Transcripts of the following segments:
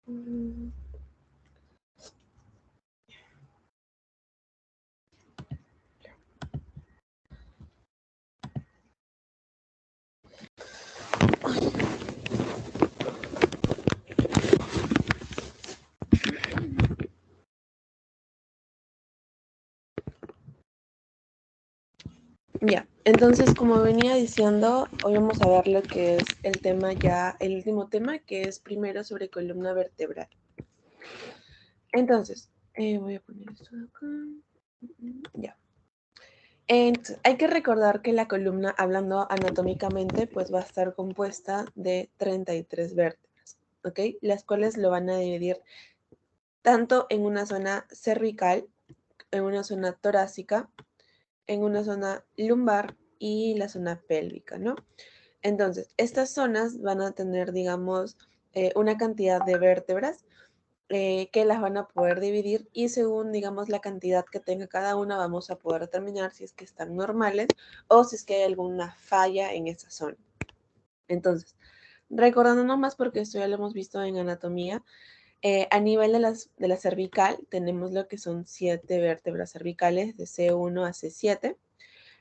Mm, Ya, entonces como venía diciendo, hoy vamos a ver lo que es el tema ya, el último tema, que es primero sobre columna vertebral. Entonces, voy a poner esto de acá. Ya. Entonces, hay que recordar que la columna, hablando anatómicamente, pues va a estar compuesta de 33 vértebras, ¿ok? Las cuales lo van a dividir tanto en una zona cervical, en una zona torácica, en una zona lumbar y la zona pélvica, ¿no? Entonces, estas zonas van a tener, digamos, una cantidad de vértebras que las van a poder dividir y según, digamos, la cantidad que tenga cada una, vamos a poder determinar si es que están normales o si es que hay alguna falla en esa zona. Entonces, recordándonos más porque esto ya lo hemos visto en anatomía, a nivel de la cervical tenemos lo que son 7 vértebras cervicales de C1 a C7.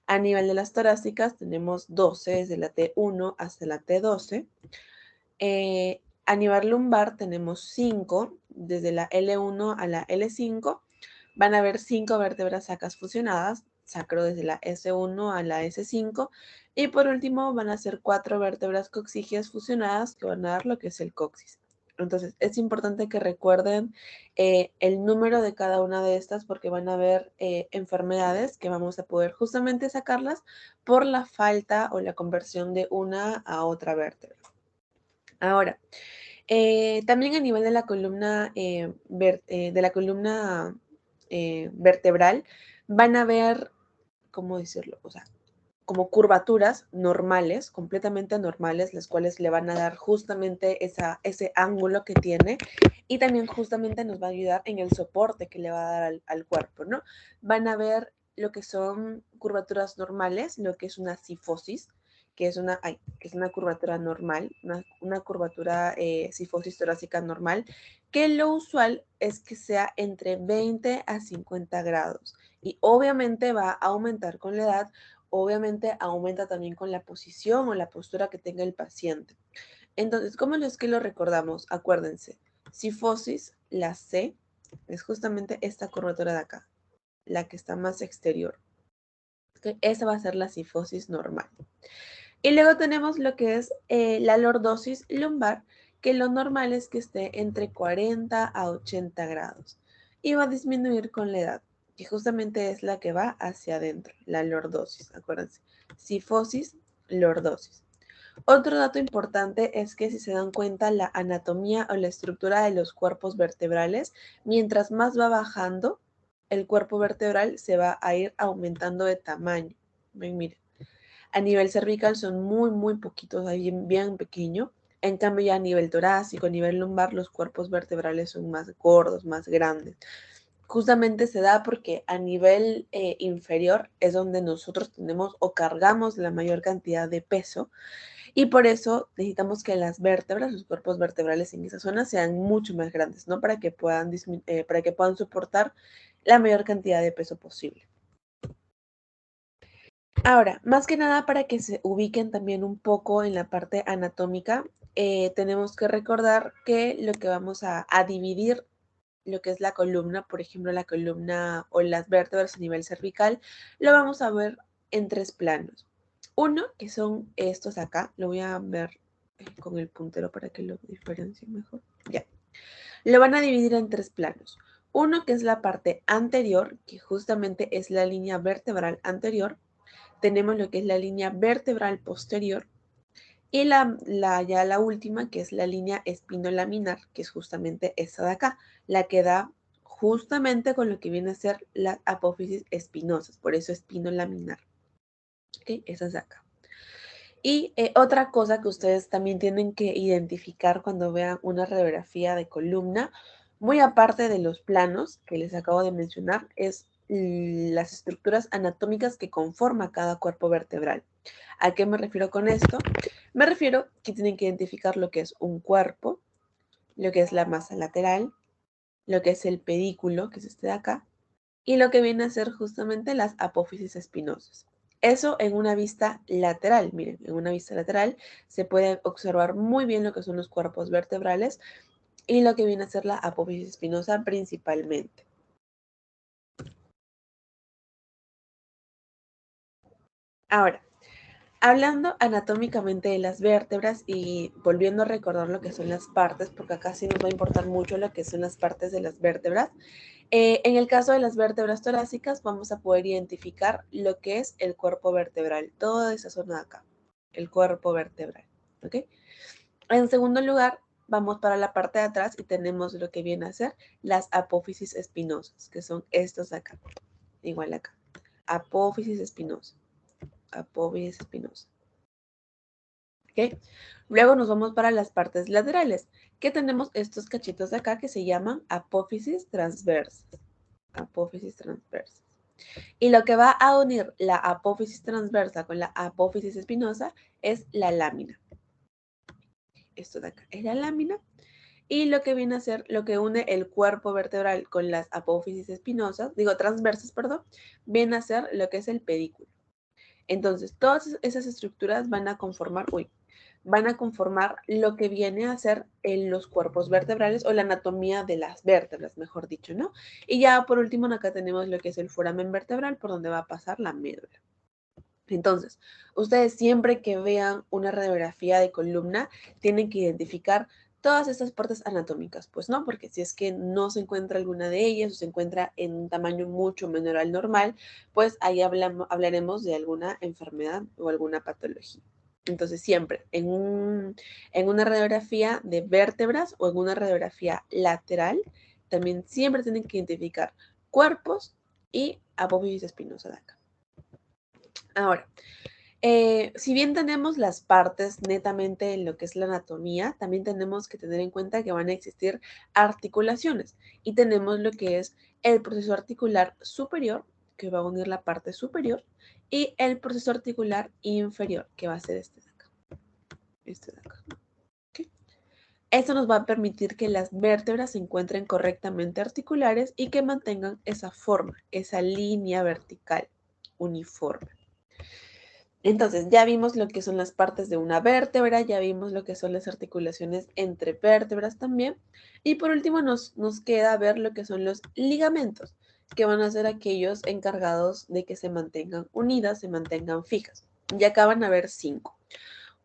A nivel de las torácicas tenemos 12, desde la T1 hasta la T12. A nivel lumbar tenemos 5, desde la L1 a la L5. Van a haber 5 vértebras sacras fusionadas, sacro desde la S1 a la S5. Y por último van a ser 4 vértebras coxígeas fusionadas que van a dar lo que es el coxis. Entonces es importante que recuerden el número de cada una de estas porque van a haber enfermedades que vamos a poder justamente sacarlas por la falta o la conversión de una a otra vértebra. Ahora, también a nivel de la columna, vertebral, van a ver, ¿cómo decirlo? O sea, como curvaturas normales, completamente normales, las cuales le van a dar justamente ese ángulo que tiene y también justamente nos va a ayudar en el soporte que le va a dar al cuerpo, ¿no? Van a ver lo que son curvaturas normales, lo que es una cifosis, que es una curvatura normal, una curvatura cifosis torácica normal, que lo usual es que sea entre 20 a 50 grados y obviamente va a aumentar con la edad. Obviamente aumenta también con la posición o la postura que tenga el paciente. Entonces, ¿cómo es que lo recordamos? Acuérdense, cifosis, la C, es justamente esta curvatura de acá, la que está más exterior. ¿Okay? Esa va a ser la cifosis normal. Y luego tenemos lo que es la lordosis lumbar, que lo normal es que esté entre 40 a 80 grados y va a disminuir con la edad, que justamente es la que va hacia adentro, la lordosis, acuérdense, cifosis, lordosis. Otro dato importante es que si se dan cuenta la anatomía o la estructura de los cuerpos vertebrales, mientras más va bajando, el cuerpo vertebral se va a ir aumentando de tamaño. Ven, miren. A nivel cervical son muy, muy poquitos, bien, bien pequeño. En cambio, ya a nivel torácico, a nivel lumbar, los cuerpos vertebrales son más gordos, más grandes. Justamente se da porque a nivel inferior es donde nosotros tenemos o cargamos la mayor cantidad de peso y por eso necesitamos que las vértebras, los cuerpos vertebrales en esa zona sean mucho más grandes, ¿no? Para que puedan soportar la mayor cantidad de peso posible. Ahora, más que nada para que se ubiquen también un poco en la parte anatómica, tenemos que recordar que lo que vamos a dividir, lo que es la columna, por ejemplo, la columna o las vértebras a nivel cervical, lo vamos a ver en 3 planos. Uno, que son estos acá, lo voy a ver con el puntero para que lo diferencie mejor. Ya. Lo van a dividir en 3 planos. Uno que es la parte anterior, que justamente es la línea vertebral anterior. Tenemos lo que es la línea vertebral posterior y ya la última, que es la línea espinolaminar, que es justamente esta de acá, la que da justamente con lo que viene a ser las apófisis espinosas, por eso espinolaminar. ¿Okay? Esa es de acá. Y otra cosa que ustedes también tienen que identificar cuando vean una radiografía de columna, muy aparte de los planos que les acabo de mencionar, es las estructuras anatómicas que conforma cada cuerpo vertebral. ¿A qué me refiero con esto? Me refiero que tienen que identificar lo que es un cuerpo, lo que es la masa lateral, lo que es el pedículo, que es este de acá, y lo que viene a ser justamente las apófisis espinosas. Eso en una vista lateral, miren, en una vista lateral se puede observar muy bien lo que son los cuerpos vertebrales y lo que viene a ser la apófisis espinosa principalmente. Ahora, hablando anatómicamente de las vértebras y volviendo a recordar lo que son las partes, porque acá sí nos va a importar mucho lo que son las partes de las vértebras. En el caso de las vértebras torácicas, vamos a poder identificar lo que es el cuerpo vertebral, toda esa zona de acá, el cuerpo vertebral. ¿Ok? En segundo lugar, vamos para la parte de atrás y tenemos lo que viene a ser las apófisis espinosas, que son estos de acá, igual acá. Apófisis espinosa, apófisis espinosa. ¿Ok? Luego nos vamos para las partes laterales, que tenemos estos cachitos de acá que se llaman apófisis transversas. Apófisis transversas. Y lo que va a unir la apófisis transversa con la apófisis espinosa es la lámina. Esto de acá es la lámina. Y lo que viene a ser, lo que une el cuerpo vertebral con las apófisis espinosas, digo transversas, perdón, viene a ser lo que es el pedículo. Entonces, todas esas estructuras van a conformar lo que viene a ser en los cuerpos vertebrales o la anatomía de las vértebras, mejor dicho, ¿no? Y ya por último, acá tenemos lo que es el foramen vertebral por donde va a pasar la médula. Entonces, ustedes siempre que vean una radiografía de columna, tienen que identificar todas estas partes anatómicas, pues no, porque si es que no se encuentra alguna de ellas o se encuentra en un tamaño mucho menor al normal, pues ahí hablaremos de alguna enfermedad o alguna patología. Entonces, siempre en una radiografía de vértebras o en una radiografía lateral, también siempre tienen que identificar cuerpos y apófisis espinosa de acá. Ahora, si bien tenemos las partes netamente en lo que es la anatomía, también tenemos que tener en cuenta que van a existir articulaciones y tenemos lo que es el proceso articular superior, que va a unir la parte superior, y el proceso articular inferior, que va a ser este de acá. Este de acá. ¿Okay? Esto nos va a permitir que las vértebras se encuentren correctamente articulares y que mantengan esa forma, esa línea vertical uniforme. Entonces, ya vimos lo que son las partes de una vértebra, ya vimos lo que son las articulaciones entre vértebras también. Y por último, nos queda ver lo que son los ligamentos, que van a ser aquellos encargados de que se mantengan unidas, se mantengan fijas. Y acá van a haber 5.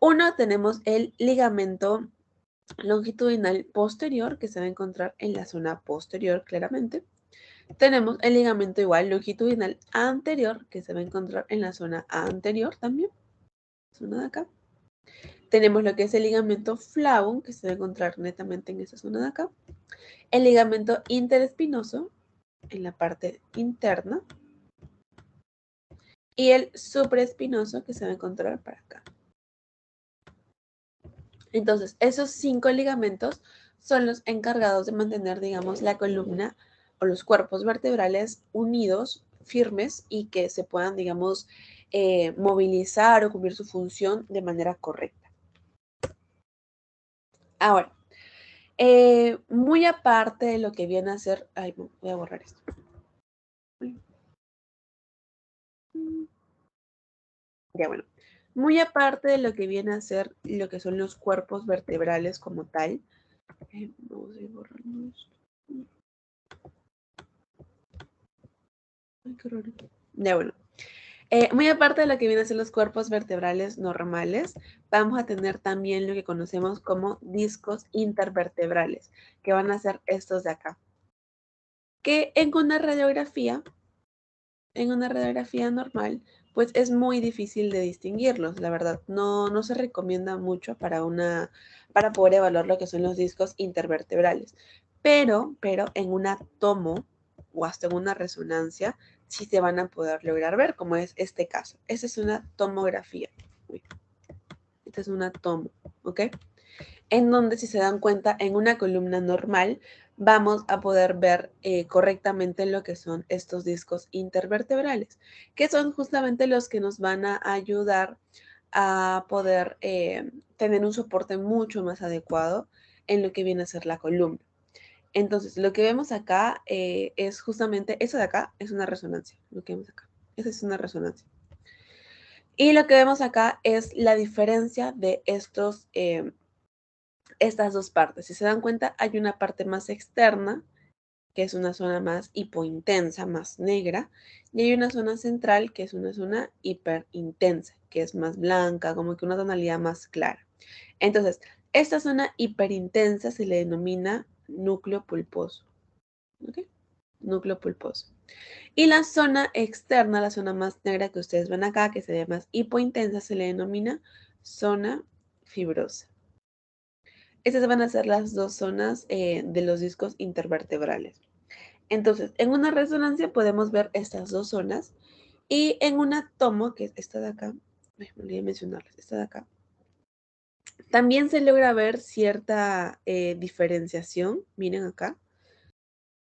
Uno, tenemos el ligamento longitudinal posterior, que se va a encontrar en la zona posterior claramente. Tenemos el ligamento igual longitudinal anterior, que se va a encontrar en la zona anterior también, zona de acá. Tenemos lo que es el ligamento flavum, que se va a encontrar netamente en esa zona de acá. El ligamento interespinoso, en la parte interna. Y el supraespinoso, que se va a encontrar para acá. Entonces, esos 5 ligamentos son los encargados de mantener, digamos, la columna o los cuerpos vertebrales unidos, firmes y que se puedan, digamos, movilizar o cumplir su función de manera correcta. Ahora, muy aparte de lo que viene a ser, ay, voy a borrar esto. Ya bueno, muy aparte de lo que viene a ser lo que son los cuerpos vertebrales como tal, vamos a ir borrando esto. Ay, qué raro. Ya bueno. Muy aparte de lo que vienen a ser los cuerpos vertebrales normales, vamos a tener también lo que conocemos como discos intervertebrales, que van a ser estos de acá. Que en una radiografía normal, pues es muy difícil de distinguirlos, la verdad. No se recomienda mucho para poder evaluar lo que son los discos intervertebrales. Pero en una tomo o hasta en una resonancia, sí se van a poder lograr ver, como es este caso. Esta es una tomografía. Uy, esta es una tomo, ¿ok? En donde, si se dan cuenta, en una columna normal vamos a poder ver correctamente lo que son estos discos intervertebrales, que son justamente los que nos van a ayudar a poder tener un soporte mucho más adecuado en lo que viene a ser la columna. Entonces, lo que vemos acá es justamente, eso de acá es una resonancia, lo que vemos acá. Esa es una resonancia. Y lo que vemos acá es la diferencia de estas dos partes. Si se dan cuenta, hay una parte más externa, que es una zona más hipointensa, más negra, y hay una zona central, que es una zona hiperintensa, que es más blanca, como que una tonalidad más clara. Entonces, esta zona hiperintensa se le denomina núcleo pulposo. ¿Ok? Núcleo pulposo. Y la zona externa, la zona más negra que ustedes ven acá, que se ve más hipointensa, se le denomina zona fibrosa. Estas van a ser las dos zonas de los discos intervertebrales. Entonces, en una resonancia podemos ver estas dos zonas y en una tomo, que es esta de acá, me olvidé mencionarles, esta de acá, también se logra ver cierta diferenciación, miren acá,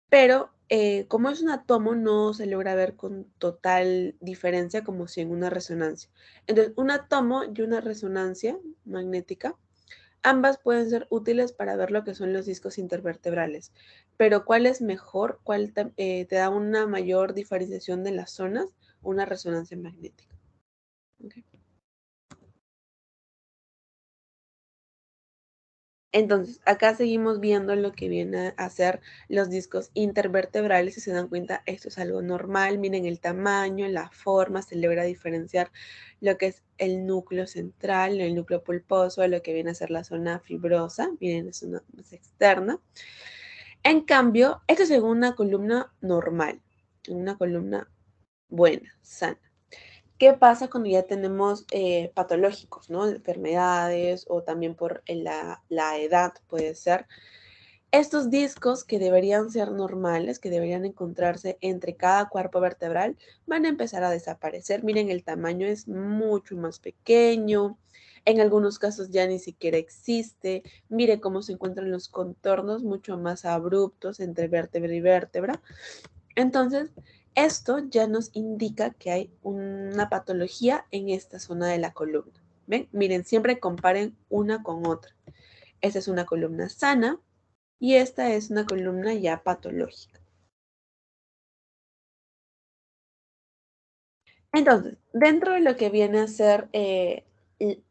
pero como es una tomo no se logra ver con total diferencia como si en una resonancia. Entonces, una tomo y una resonancia magnética, ambas pueden ser útiles para ver lo que son los discos intervertebrales, pero ¿cuál es mejor? ¿Cuál te da una mayor diferenciación de las zonas? Una resonancia magnética. ¿Okay? Entonces, acá seguimos viendo lo que viene a ser los discos intervertebrales. Si se dan cuenta, esto es algo normal. Miren el tamaño, la forma, se logra diferenciar lo que es el núcleo central, el núcleo pulposo, lo que viene a ser la zona fibrosa. Miren, es una más externa. En cambio, esto es en una columna normal, en una columna buena, sana. ¿Qué pasa cuando ya tenemos patológicos, ¿no? Enfermedades o también por la edad puede ser? Estos discos que deberían ser normales, que deberían encontrarse entre cada cuerpo vertebral, van a empezar a desaparecer. Miren, el tamaño es mucho más pequeño. En algunos casos ya ni siquiera existe. Mire cómo se encuentran los contornos mucho más abruptos entre vértebra y vértebra. Entonces, esto ya nos indica que hay una patología en esta zona de la columna. ¿Ven? Miren, siempre comparen una con otra. Esta es una columna sana y esta es una columna ya patológica. Entonces, dentro de lo que viene a ser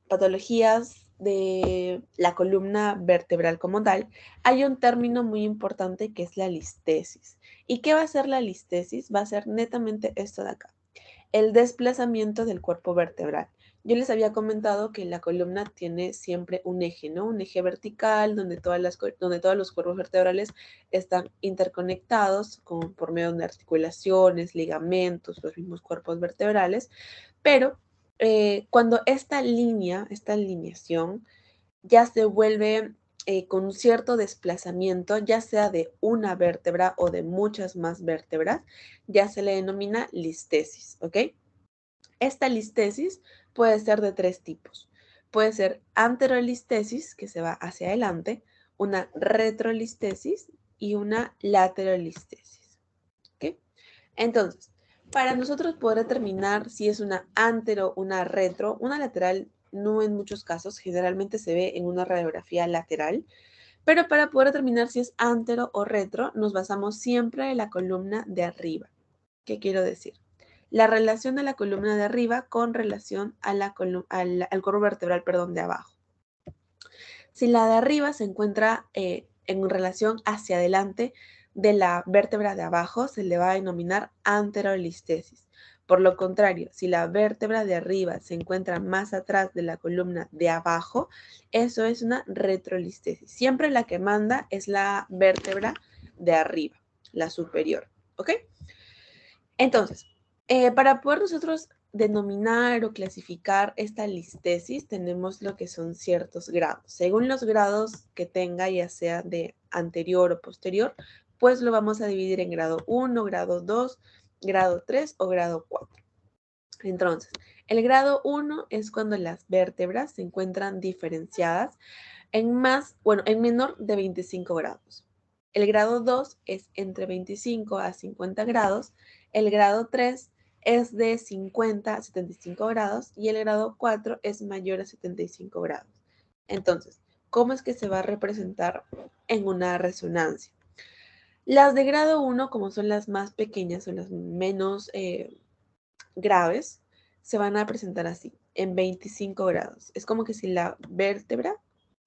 patologías de la columna vertebral como tal, hay un término muy importante que es la listesis. ¿Y qué va a ser la listesis? Va a ser netamente esto de acá, el desplazamiento del cuerpo vertebral. Yo les había comentado que la columna tiene siempre un eje, ¿no? Un eje vertical donde todos los cuerpos vertebrales están interconectados por medio de articulaciones, ligamentos, los mismos cuerpos vertebrales, pero cuando esta alineación ya se vuelve con un cierto desplazamiento, ya sea de una vértebra o de muchas más vértebras, ya se le denomina listesis, ¿ok? Esta listesis puede ser de tres tipos. Puede ser anterolistesis, que se va hacia adelante, una retrolistesis y una laterolistesis. ¿Ok? Entonces, para nosotros poder determinar si es una antero, una retro, una lateral, no en muchos casos, generalmente se ve en una radiografía lateral, pero para poder determinar si es antero o retro, nos basamos siempre en la columna de arriba. ¿Qué quiero decir? La relación de la columna de arriba con relación a al cuerpo vertebral, perdón, de abajo. Si la de arriba se encuentra en relación hacia adelante de la vértebra de abajo, se le va a denominar anterolistesis. Por lo contrario, si la vértebra de arriba se encuentra más atrás de la columna de abajo, eso es una retrolistesis. Siempre la que manda es la vértebra de arriba, la superior. ¿Ok? Entonces, para poder nosotros denominar o clasificar esta listesis, tenemos lo que son ciertos grados. Según los grados que tenga, ya sea de anterior o posterior, pues lo vamos a dividir en grado 1, grado 2, grado 3 o grado 4. Entonces, el grado 1 es cuando las vértebras se encuentran diferenciadas en menor de 25 grados. El grado 2 es entre 25 a 50 grados. El grado 3 es de 50 a 75 grados y el grado 4 es mayor a 75 grados. Entonces, cómo es que se va a representar en una resonancia. Las de grado 1, como son las más pequeñas o las menos graves, se van a presentar así, en 25 grados. Es como que si la vértebra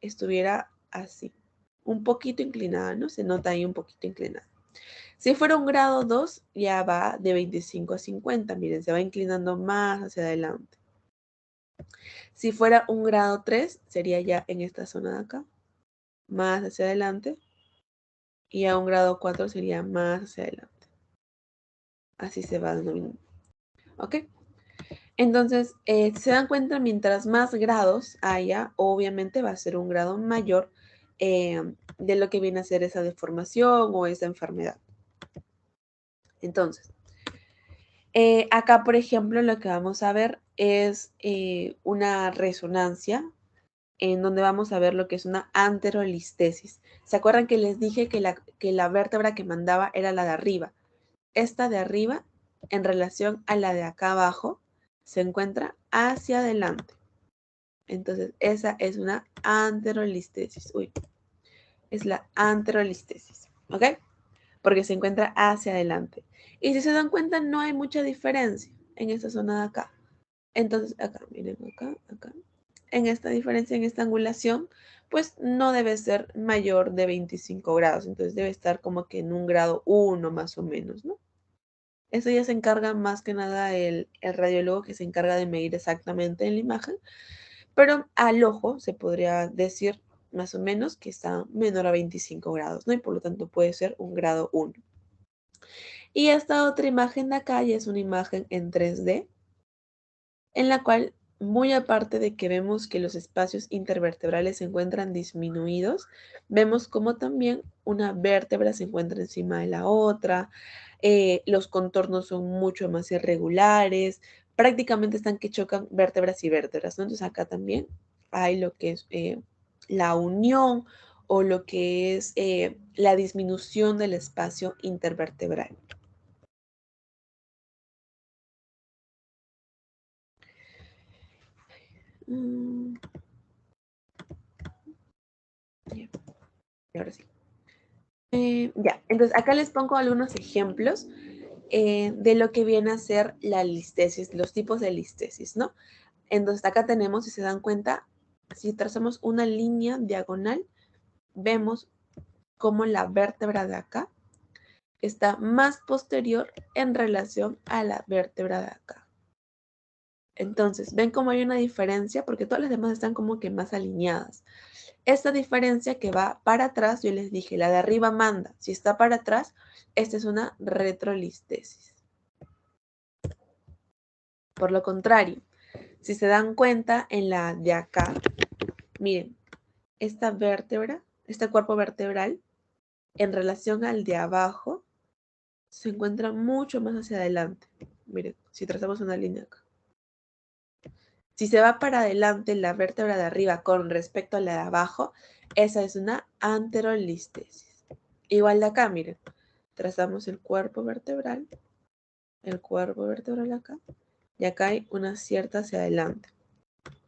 estuviera así, un poquito inclinada, ¿no? Se nota ahí un poquito inclinada. Si fuera un grado 2, ya va de 25 a 50. Miren, se va inclinando más hacia adelante. Si fuera un grado 3, sería ya en esta zona de acá, más hacia adelante. Y a un grado 4 sería más hacia adelante. Así se va denominando. ¿Ok? Entonces, si se dan cuenta, mientras más grados haya, obviamente va a ser un grado mayor de lo que viene a ser esa deformación o esa enfermedad. Entonces, acá, por ejemplo, lo que vamos a ver es una resonancia en donde vamos a ver lo que es una anterolistesis. ¿Se acuerdan que les dije que la vértebra que mandaba era la de arriba? Esta de arriba, en relación a la de acá abajo, se encuentra hacia adelante. Entonces, esa es una anterolistesis. Uy, es la anterolistesis, ¿ok? Porque se encuentra hacia adelante. Y si se dan cuenta, no hay mucha diferencia en esta zona de acá. Entonces, acá, miren, acá, acá. En esta diferencia, en esta angulación, pues no debe ser mayor de 25 grados. Entonces, debe estar como que en un grado 1 más o menos, ¿no? Eso ya se encarga más que nada el radiólogo, que se encarga de medir exactamente en la imagen, pero al ojo se podría decir más o menos que está menor a 25 grados, ¿no? Y por lo tanto puede ser un grado 1. Y esta otra imagen de acá ya es una imagen en 3D, en la cual, muy aparte de que vemos que los espacios intervertebrales se encuentran disminuidos, vemos como también una vértebra se encuentra encima de la otra, los contornos son mucho más irregulares, prácticamente están que chocan vértebras y vértebras, ¿no? Entonces acá también hay lo que es la unión o lo que es la disminución del espacio intervertebral. Mm, ya, y ahora sí. Ya, entonces acá les pongo algunos ejemplos de lo que viene a ser la listesis, los tipos de listesis, ¿no? Entonces acá tenemos, si se dan cuenta, si trazamos una línea diagonal, vemos cómo la vértebra de acá está más posterior en relación a la vértebra de acá. Entonces, ven cómo hay una diferencia porque todas las demás están como que más alineadas. Esta diferencia que va para atrás, yo les dije, la de arriba manda. Si está para atrás, esta es una retrolistesis. Por lo contrario, si se dan cuenta en la de acá, miren, esta vértebra, este cuerpo vertebral, en relación al de abajo, se encuentra mucho más hacia adelante. Miren, si trazamos una línea acá. Si se va para adelante la vértebra de arriba con respecto a la de abajo, esa es una anterolistesis. Igual de acá, miren, trazamos el cuerpo vertebral acá, y acá hay una cierta hacia adelante.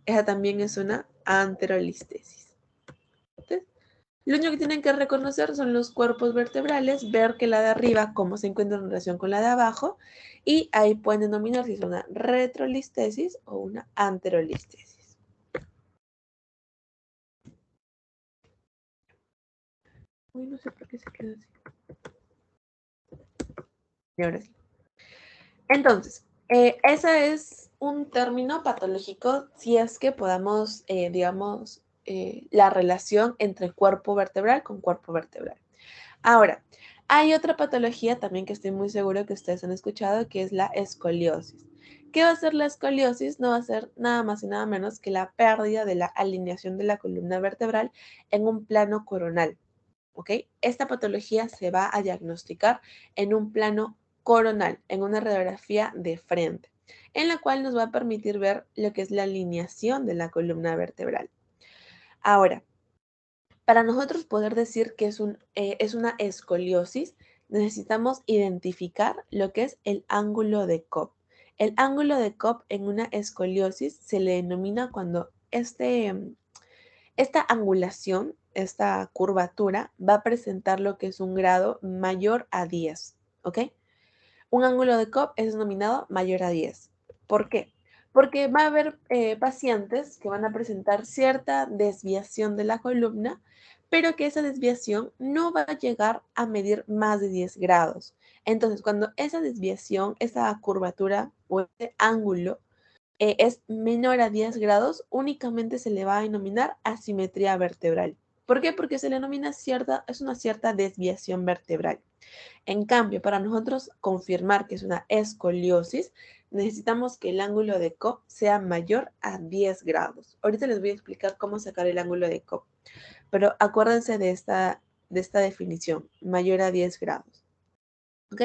Esa también es una anterolistesis. Entonces, lo único que tienen que reconocer son los cuerpos vertebrales, ver que la de arriba, cómo se encuentra en relación con la de abajo, y ahí pueden denominar si es una retrolistesis o una anterolistesis. Uy, no sé por qué se queda así. Y ahora sí. Entonces, ese es un término patológico si es que podamos, digamos, la relación entre cuerpo vertebral con cuerpo vertebral. Ahora, hay otra patología también que estoy muy seguro que ustedes han escuchado, que es la escoliosis. ¿Qué va a ser la escoliosis? No va a ser nada más y nada menos que la pérdida de la alineación de la columna vertebral en un plano coronal. ¿Ok? Esta patología se va a diagnosticar en un plano coronal, en una radiografía de frente, en la cual nos va a permitir ver lo que es la alineación de la columna vertebral. Ahora, para nosotros poder decir que es una escoliosis, necesitamos identificar lo que es el ángulo de Cobb. El ángulo de Cobb en una escoliosis se le denomina cuando Esta angulación, esta curvatura, va a presentar lo que es un grado mayor a 10, ¿ok? Un ángulo de Cobb es denominado mayor a 10. ¿Por qué? Porque va a haber pacientes que van a presentar cierta desviación de la columna, pero que esa desviación no va a llegar a medir más de 10 grados. Entonces, cuando esa desviación, esa curvatura o ese ángulo es menor a 10 grados, únicamente se le va a denominar asimetría vertebral. ¿Por qué? Porque se le denomina es una cierta desviación vertebral. En cambio, para nosotros confirmar que es una escoliosis, necesitamos que el ángulo de Cobb sea mayor a 10 grados. Ahorita les voy a explicar cómo sacar el ángulo de Cobb, pero acuérdense de esta definición, mayor a 10 grados. ¿Ok?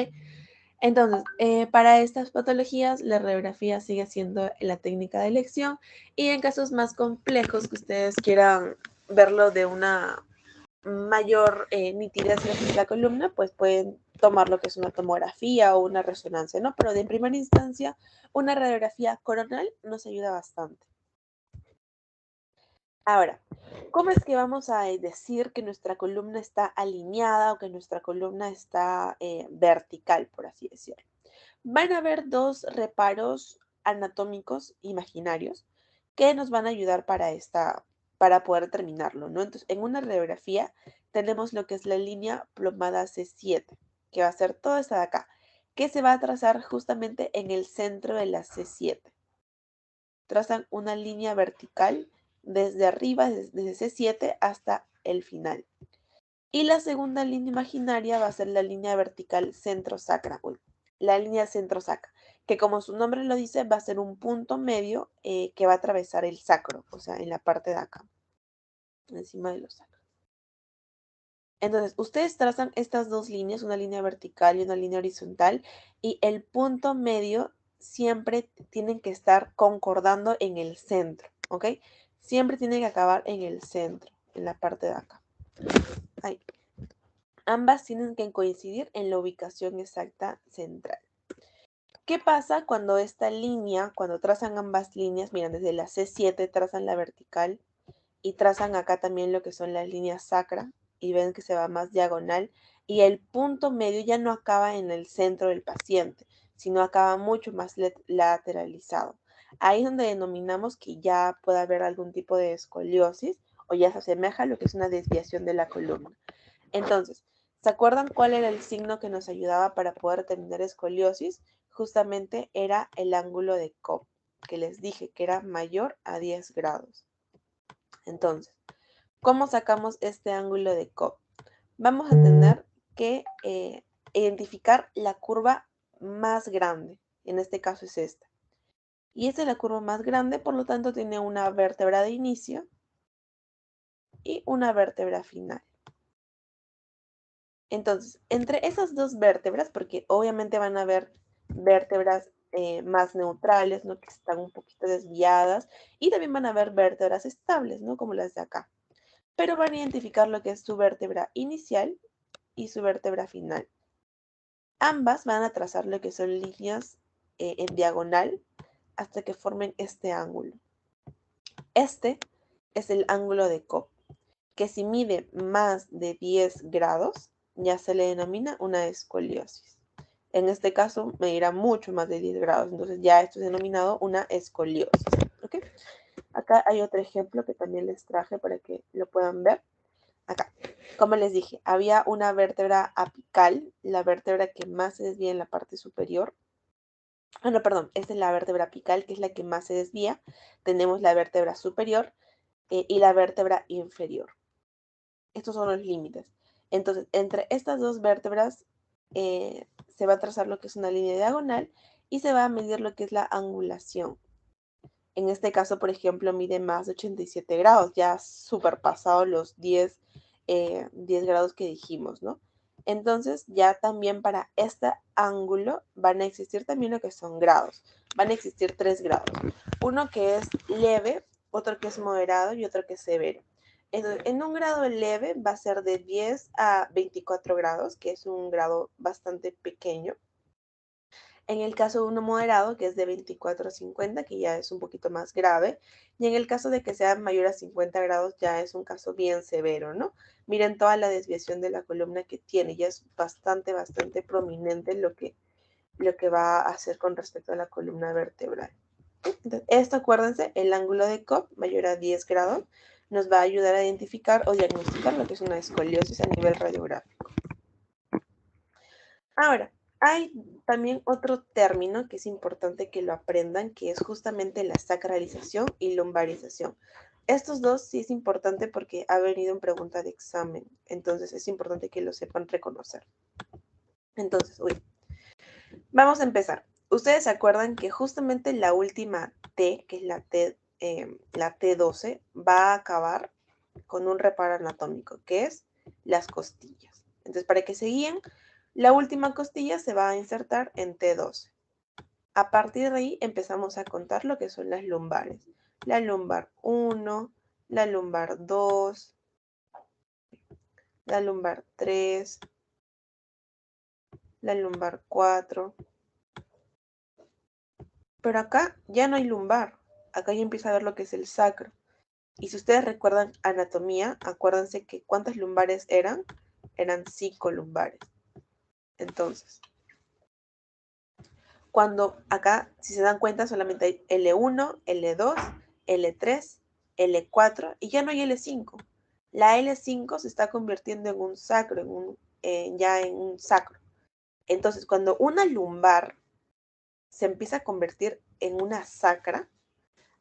Entonces, para estas patologías, la radiografía sigue siendo la técnica de elección y en casos más complejos que ustedes quieran verlo de una mayor nitidez en la columna, pues pueden tomar lo que es una tomografía o una resonancia, ¿no? Pero de primera instancia, una radiografía coronal nos ayuda bastante. Ahora, ¿cómo es que vamos a decir que nuestra columna está alineada o que nuestra columna está vertical, por así decirlo? Van a haber dos reparos anatómicos imaginarios que nos van a ayudar para poder terminarlo, ¿no? Entonces, en una radiografía tenemos lo que es la línea plomada C7, que va a ser toda esta de acá, que se va a trazar justamente en el centro de la C7. Trazan una línea vertical desde arriba, desde C7 hasta el final. Y la segunda línea imaginaria va a ser la línea vertical centro-sacra, la línea centro-sacra, que como su nombre lo dice, va a ser un punto medio que va a atravesar el sacro, o sea, en la parte de acá, encima de los sacros. Entonces, ustedes trazan estas dos líneas, una línea vertical y una línea horizontal, y el punto medio siempre tienen que estar concordando en el centro, ¿ok? Siempre tienen que acabar en el centro, en la parte de acá. Ahí. Ambas tienen que coincidir en la ubicación exacta central. ¿Qué pasa cuando esta línea, cuando trazan ambas líneas, miren, desde la C7 trazan la vertical y trazan acá también lo que son las líneas sacra y ven que se va más diagonal y el punto medio ya no acaba en el centro del paciente, sino acaba mucho más lateralizado. Ahí es donde denominamos que ya puede haber algún tipo de escoliosis o ya se asemeja a lo que es una desviación de la columna. Entonces, ¿se acuerdan cuál era el signo que nos ayudaba para poder determinar escoliosis? Justamente era el ángulo de Cobb, que les dije que era mayor a 10 grados. Entonces, ¿cómo sacamos este ángulo de Cobb? Vamos a tener que identificar la curva más grande. En este caso es esta. Y esta es la curva más grande, por lo tanto tiene una vértebra de inicio y una vértebra final. Entonces, entre esas dos vértebras, porque obviamente van a haber vértebras más neutrales, ¿no? Que están un poquito desviadas, y también van a haber vértebras estables, ¿no? Como las de acá. Pero van a identificar lo que es su vértebra inicial y su vértebra final. Ambas van a trazar lo que son líneas en diagonal hasta que formen este ángulo. Este es el ángulo de Cobb, que si mide más de 10 grados, ya se le denomina una escoliosis. En este caso, medirá mucho más de 10 grados, entonces ya esto es denominado una escoliosis. ¿Okay? Acá hay otro ejemplo que también les traje para que lo puedan ver. Acá, como les dije, había una vértebra apical, la vértebra que más se desvía en la parte superior. Ah, no, perdón, esta es la vértebra apical, que es la que más se desvía. Tenemos la vértebra superior y la vértebra inferior. Estos son los límites. Entonces, entre estas dos vértebras se va a trazar lo que es una línea diagonal y se va a medir lo que es la angulación. En este caso, por ejemplo, mide más de 87 grados, ya súper pasado los 10 grados que dijimos, ¿no? Entonces, ya también para este ángulo van a existir también lo que son grados. Van a existir 3 grados. Uno que es leve, otro que es moderado y otro que es severo. En un grado leve va a ser de 10 a 24 grados, que es un grado bastante pequeño. En el caso de uno moderado, que es de 24 a 50, que ya es un poquito más grave. Y en el caso de que sea mayor a 50 grados, ya es un caso bien severo, ¿no? Miren toda la desviación de la columna que tiene. Ya es bastante prominente lo que va a hacer con respecto a la columna vertebral. Entonces, esto, acuérdense, el ángulo de Cobb mayor a 10 grados nos va a ayudar a identificar o diagnosticar lo que es una escoliosis a nivel radiográfico. Ahora, hay también otro término que es importante que lo aprendan, que es justamente la sacralización y lumbarización. Estos dos sí es importante porque ha venido en pregunta de examen, entonces es importante que lo sepan reconocer. Entonces, vamos a empezar. Ustedes se acuerdan que justamente la última T, que es la T12, va a acabar con un reparo anatómico, que es las costillas. Entonces, para que se guíen, la última costilla se va a insertar en T12. A partir de ahí empezamos a contar lo que son las lumbares. La lumbar 1, la lumbar 2, la lumbar 3, la lumbar 4. Pero acá ya no hay lumbar. Acá ya empieza a ver lo que es el sacro. Y si ustedes recuerdan anatomía, acuérdense que ¿cuántas lumbares eran? Eran 5 lumbares. Entonces, cuando acá, si se dan cuenta, solamente hay L1, L2, L3, L4 y ya no hay L5. La L5 se está convirtiendo en un sacro, ya en un sacro. Entonces, cuando una lumbar se empieza a convertir en una sacra,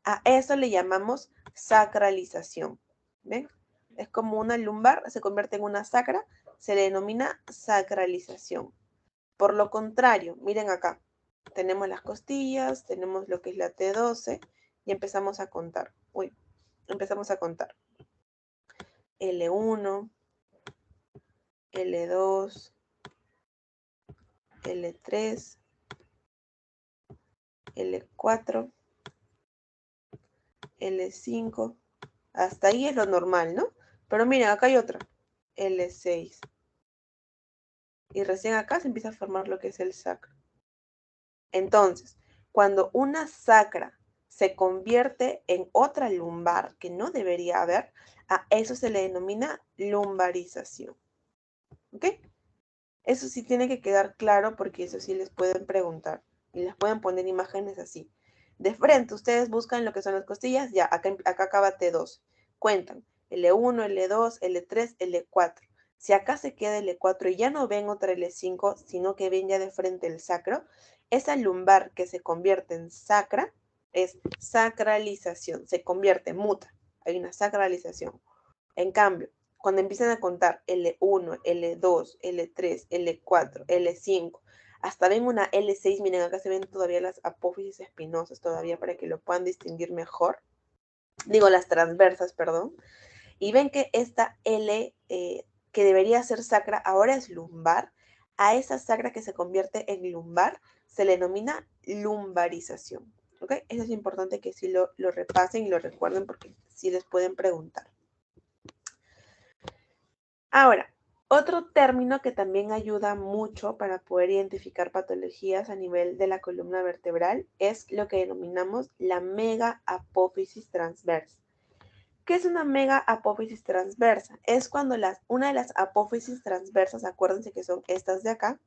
a eso le llamamos sacralización. ¿Ven? Es como una lumbar se convierte en una sacra, se le denomina sacralización. Por lo contrario, miren acá, tenemos las costillas, tenemos lo que es la T12 y empezamos a contar. Empezamos a contar. L1, L2, L3, L4, L5. Hasta ahí es lo normal, ¿no? Pero miren, acá hay otra. L6. Y recién acá se empieza a formar lo que es el sacro. Entonces, cuando una sacra se convierte en otra lumbar que no debería haber, a eso se le denomina lumbarización. ¿Ok? Eso sí tiene que quedar claro porque eso sí les pueden preguntar y les pueden poner imágenes así. De frente, ustedes buscan lo que son las costillas, ya, acá acaba T2. Cuentan L1, L2, L3, L4. Si acá se queda L4 y ya no ven otra L5, sino que ven ya de frente el sacro, esa lumbar que se convierte en sacra es sacralización, se convierte, muta. Hay una sacralización. En cambio, cuando empiezan a contar L1, L2, L3, L4, L5, hasta ven una L6, miren, acá se ven todavía las apófisis espinosas todavía para que lo puedan distinguir mejor. Digo, las transversas, perdón. Y ven que esta L, que debería ser sacra, ahora es lumbar. A esa sacra que se convierte en lumbar se le denomina lumbarización. ¿Ok? Eso es importante que sí lo repasen y lo recuerden porque sí les pueden preguntar. Ahora, otro término que también ayuda mucho para poder identificar patologías a nivel de la columna vertebral es lo que denominamos la mega apófisis transversa. ¿Qué es una mega apófisis transversa? Es cuando una de las apófisis transversas, acuérdense que son estas de acá,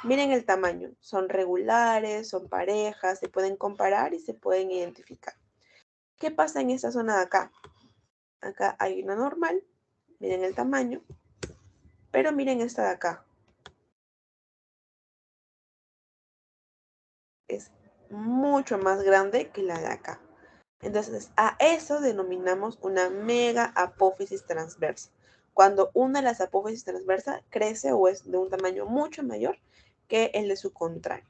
miren el tamaño, son regulares, son parejas, se pueden comparar y se pueden identificar. ¿Qué pasa en esta zona de acá? Acá hay una normal, miren el tamaño, pero miren esta de acá. Es mucho más grande que la de acá. Entonces, a eso denominamos una mega apófisis transversa. Cuando una de las apófisis transversas crece o es de un tamaño mucho mayor que el de su contrario.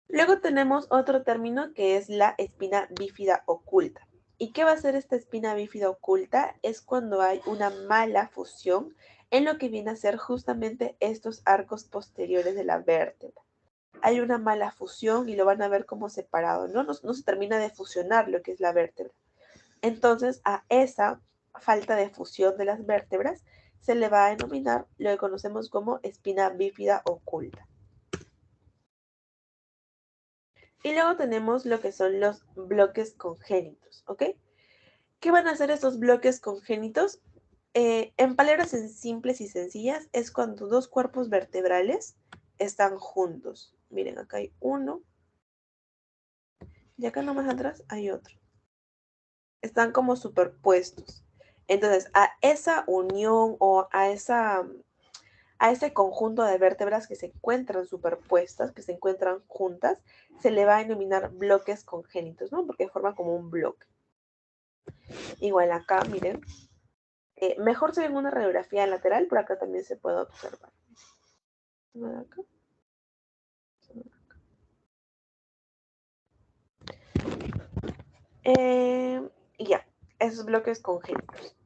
Luego tenemos otro término que es la espina bífida oculta. ¿Y qué va a ser esta espina bífida oculta? Es cuando hay una mala fusión en lo que viene a ser justamente estos arcos posteriores de la vértebra. Hay una mala fusión y lo van a ver como separado, ¿no? No se termina de fusionar lo que es la vértebra. Entonces, a esa falta de fusión de las vértebras se le va a denominar lo que conocemos como espina bífida oculta. Y luego tenemos lo que son los bloques congénitos, ¿ok? ¿Qué van a hacer estos bloques congénitos? En palabras simples y sencillas, es cuando dos cuerpos vertebrales están juntos. Miren, acá hay uno y acá nomás atrás hay otro. Están como superpuestos. Entonces, a esa unión o a ese conjunto de vértebras que se encuentran superpuestas, que se encuentran juntas, se le va a denominar bloques congénitos, ¿no? Porque forma como un bloque. Igual acá, miren, mejor se ve en una radiografía lateral, pero acá también se puede observar. Acá. Y ya, esos bloques congénitos.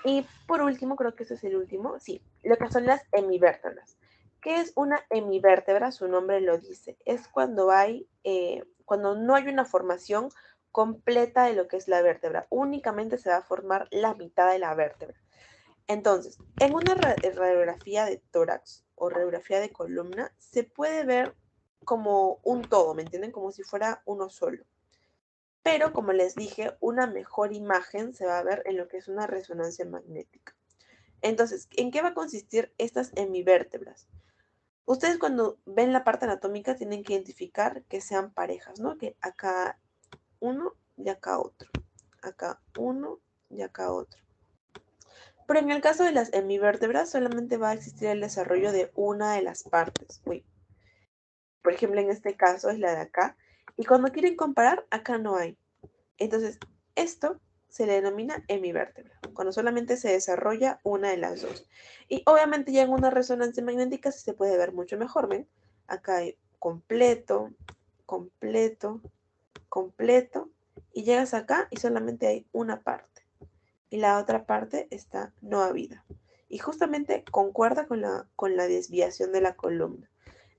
Y por último, creo que ese es el último, sí, lo que son las hemivértebras. ¿Qué es una hemivértebra? Su nombre lo dice. Es cuando no hay una formación completa de lo que es la vértebra. Únicamente se va a formar la mitad de la vértebra. Entonces, en una radiografía de tórax o radiografía de columna, se puede ver como un todo, ¿me entienden? Como si fuera uno solo. Pero, como les dije, una mejor imagen se va a ver en lo que es una resonancia magnética. Entonces, ¿en qué va a consistir estas hemivértebras? Ustedes cuando ven la parte anatómica tienen que identificar que sean parejas, ¿no? Que acá uno y acá otro. Acá uno y acá otro. Pero en el caso de las hemivértebras solamente va a existir el desarrollo de una de las partes. Uy, por ejemplo, en este caso es la de acá. Y cuando quieren comparar, acá no hay. Entonces, esto se le denomina hemivértebra, cuando solamente se desarrolla una de las dos. Y obviamente ya en una resonancia magnética se puede ver mucho mejor, ¿ven? Acá hay completo, completo, completo, y llegas acá y solamente hay una parte. Y la otra parte está no habida. Y justamente concuerda con la desviación de la columna.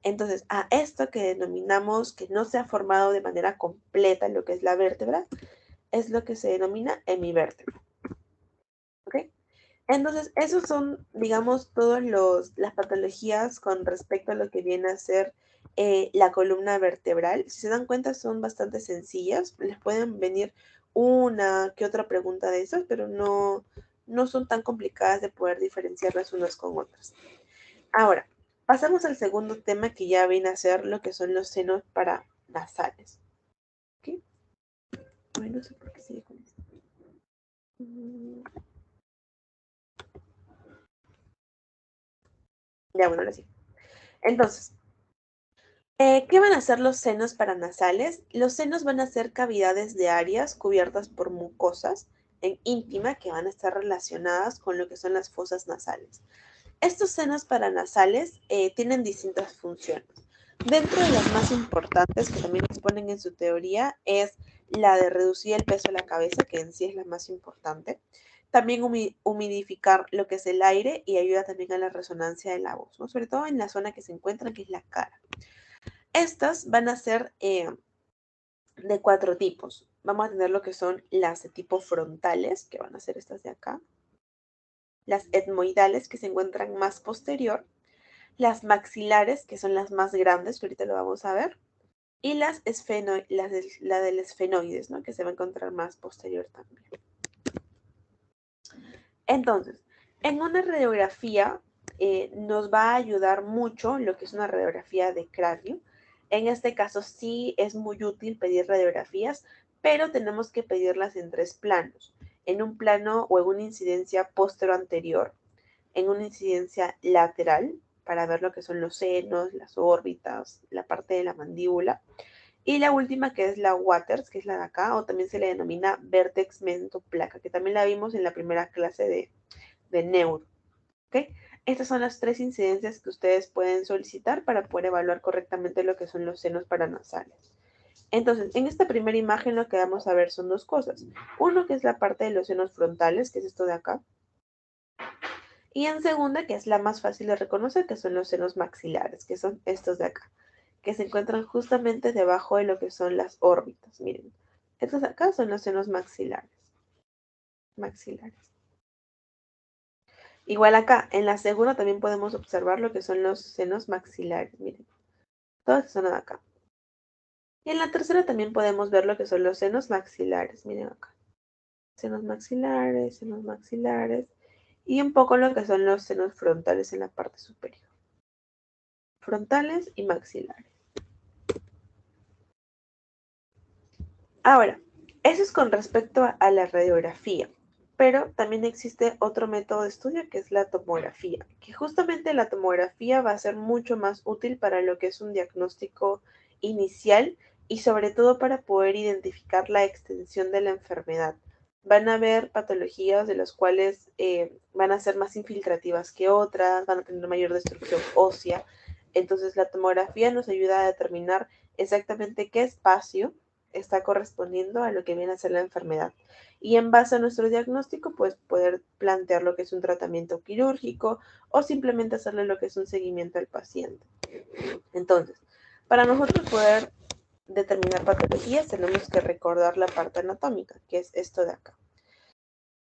Entonces, a esto que denominamos que no se ha formado de manera completa lo que es la vértebra, es lo que se denomina hemivértebra. ¿Ok? Entonces, esos son, digamos, todas las patologías con respecto a lo que viene a ser la columna vertebral. Si se dan cuenta, son bastante sencillas. Les pueden venir una que otra pregunta de esas, pero no son tan complicadas de poder diferenciarlas unas con otras. Ahora, pasamos al segundo tema que ya viene a ser lo que son los senos paranasales. ¿Ok? Ay, no sé por qué sigue con esto. Ya, bueno, ahora sí. Entonces, ¿qué van a ser los senos paranasales? Los senos van a ser cavidades de áreas cubiertas por mucosas en íntima que van a estar relacionadas con lo que son las fosas nasales. Estos senos paranasales tienen distintas funciones. Dentro de las más importantes, que también exponen en su teoría, es la de reducir el peso de la cabeza, que en sí es la más importante. También humidificar lo que es el aire y ayuda también a la resonancia de la voz, ¿no? Sobre todo en la zona que se encuentra, que es la cara. Estas van a ser de 4 tipos. Vamos a tener lo que son las de tipo frontales, que van a ser estas de acá. Las etmoidales, que se encuentran más posterior. Las maxilares, que son las más grandes, que ahorita lo vamos a ver. Y la del esfenoides, ¿no? Que se va a encontrar más posterior también. Entonces, en una radiografía nos va a ayudar mucho lo que es una radiografía de cráneo. En este caso sí es muy útil pedir radiografías, pero tenemos que pedirlas en 3 planos. En un plano o en una incidencia postero-anterior, en una incidencia lateral, para ver lo que son los senos, las órbitas, la parte de la mandíbula. Y la última, que es la Waters, que es la de acá, o también se le denomina vértex placa, que también la vimos en la primera clase de neuro. ¿Ok? Estas son las 3 incidencias que ustedes pueden solicitar para poder evaluar correctamente lo que son los senos paranasales. Entonces, en esta primera imagen lo que vamos a ver son 2 cosas. Uno, que es la parte de los senos frontales, que es esto de acá. Y en segunda, que es la más fácil de reconocer, que son los senos maxilares, que son estos de acá, que se encuentran justamente debajo de lo que son las órbitas. Miren, estos de acá son los senos maxilares. Maxilares. Igual acá, en la segunda también podemos observar lo que son los senos maxilares. Miren, todos son de acá. Y en la tercera también podemos ver lo que son los senos maxilares. Miren acá. Senos maxilares, senos maxilares. Y un poco lo que son los senos frontales en la parte superior. Frontales y maxilares. Ahora, eso es con respecto a la radiografía, pero también existe otro método de estudio que es la tomografía, que justamente la tomografía va a ser mucho más útil para lo que es un diagnóstico inicial y sobre todo para poder identificar la extensión de la enfermedad. Van a haber patologías de las cuales van a ser más infiltrativas que otras, van a tener mayor destrucción ósea. Entonces la tomografía nos ayuda a determinar exactamente qué espacio está correspondiendo a lo que viene a ser la enfermedad. Y en base a nuestro diagnóstico, pues poder plantear lo que es un tratamiento quirúrgico o simplemente hacerle lo que es un seguimiento al paciente. Entonces, para nosotros poder determinar patologías, tenemos que recordar la parte anatómica, que es esto de acá.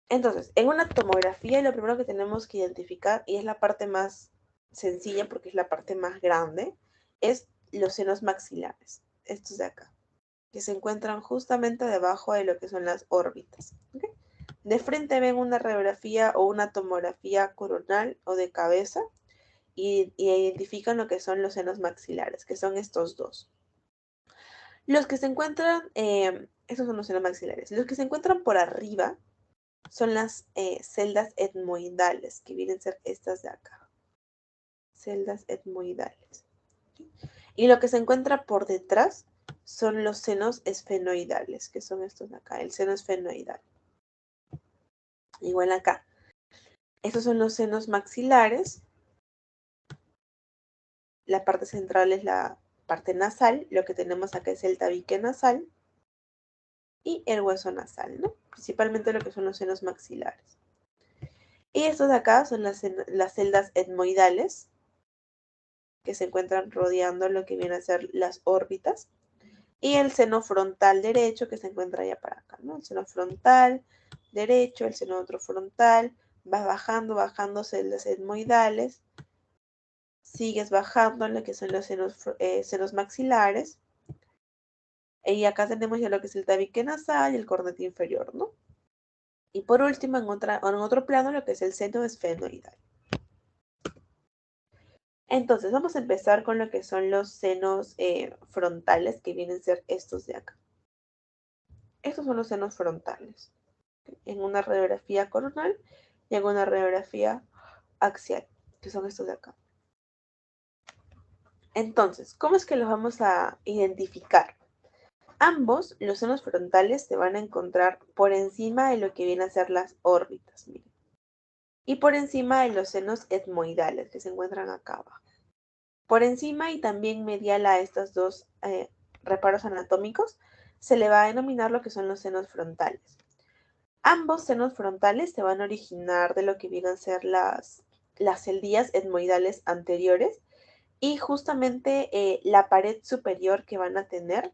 Entonces, en una tomografía lo primero que tenemos que identificar, y es la parte más sencilla porque es la parte más grande, es los senos maxilares, estos de acá, que se encuentran justamente debajo de lo que son las órbitas. ¿Okay? De frente ven una radiografía o una tomografía coronal o de cabeza y identifican lo que son los senos maxilares, que son estos dos. Los que se encuentran, estos son los senos maxilares. Los que se encuentran por arriba son las celdas etmoidales, que vienen a ser estas de acá. Celdas etmoidales. Y lo que se encuentra por detrás son los senos esfenoidales, que son estos de acá, el seno esfenoidal. Igual acá. Estos son los senos maxilares. La parte central es la parte nasal. Lo que tenemos acá es el tabique nasal y el hueso nasal, ¿no? Principalmente lo que son los senos maxilares. Y estos de acá son las celdas etmoidales, que se encuentran rodeando lo que viene a ser las órbitas. Y el seno frontal derecho que se encuentra allá para acá, ¿no? El seno frontal derecho, el seno otro frontal, vas bajando celdas etmoidales, sigues bajando en lo que son los senos maxilares, y acá tenemos ya lo que es el tabique nasal y el cornete inferior, ¿no? Y por último, en otro plano, lo que es el seno esfenoidal. Entonces, vamos a empezar con lo que son los senos frontales, que vienen a ser estos de acá. Estos son los senos frontales, en una radiografía coronal y en una radiografía axial, que son estos de acá. Entonces, ¿cómo es que los vamos a identificar? Ambos, los senos frontales, se van a encontrar por encima de lo que vienen a ser las órbitas, miren, y por encima de los senos etmoidales, que se encuentran acá abajo. Por encima y también medial a estos dos reparos anatómicos, se le va a denominar lo que son los senos frontales. Ambos senos frontales se van a originar de lo que vienen a ser las celdillas etmoidales anteriores y justamente la pared superior que van a tener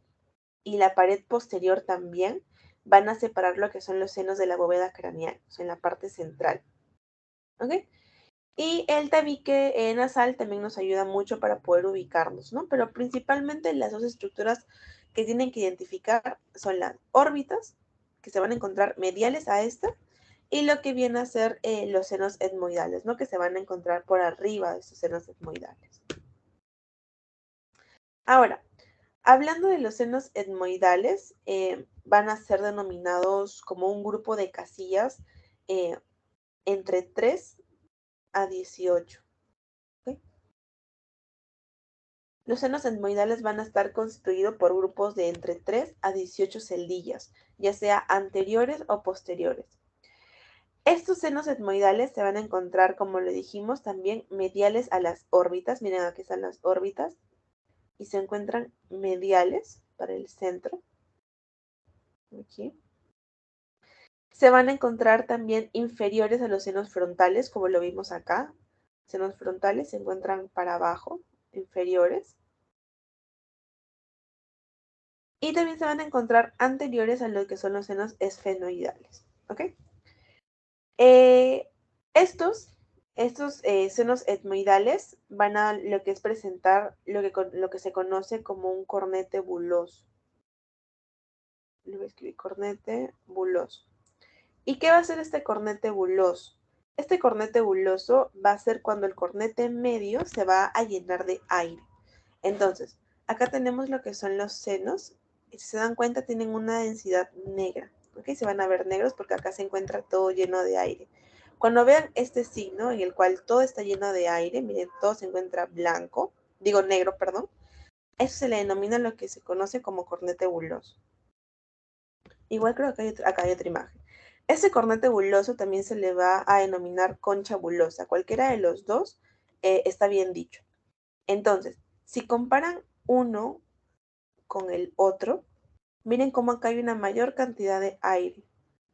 y la pared posterior también van a separar lo que son los senos de la bóveda craneal, o sea, en la parte central. ¿Ok? Y el tabique nasal también nos ayuda mucho para poder ubicarnos, ¿no? Pero principalmente las dos estructuras que tienen que identificar son las órbitas, que se van a encontrar mediales a esta, y lo que viene a ser los senos etmoidales, ¿no? Que se van a encontrar por arriba de estos senos etmoidales. Ahora, hablando de los senos etmoidales, van a ser denominados como un grupo de casillas entre 3 a 18. ¿Okay? Los senos etmoidales van a estar constituidos por grupos de entre 3 a 18 celdillas, ya sea anteriores o posteriores. Estos senos etmoidales se van a encontrar, como lo dijimos, también mediales a las órbitas. Miren, aquí están las órbitas. Y se encuentran mediales para el centro. Aquí. Se van a encontrar también inferiores a los senos frontales, como lo vimos acá. Senos frontales se encuentran para abajo, inferiores. Y también se van a encontrar anteriores a lo que son los senos esfenoidales. ¿Ok? Estos senos etmoidales van a lo que es presentar lo que se conoce como un cornete buloso. le voy a escribir cornete buloso. ¿Y qué va a hacer este cornete buloso? Este cornete buloso va a ser cuando el cornete medio se va a llenar de aire. Entonces, acá tenemos lo que son los senos. Y si se dan cuenta, tienen una densidad negra. ¿Ok? Se van a ver negros porque acá se encuentra todo lleno de aire. Cuando vean este signo en el cual todo está lleno de aire, miren, todo se encuentra blanco, digo negro, perdón. Eso se le denomina lo que se conoce como cornete buloso. Igual creo que acá hay otra imagen. Ese cornete buloso también se le va a denominar concha bulosa. Cualquiera de los dos está bien dicho. Entonces, si comparan uno con el otro, miren cómo acá hay una mayor cantidad de aire,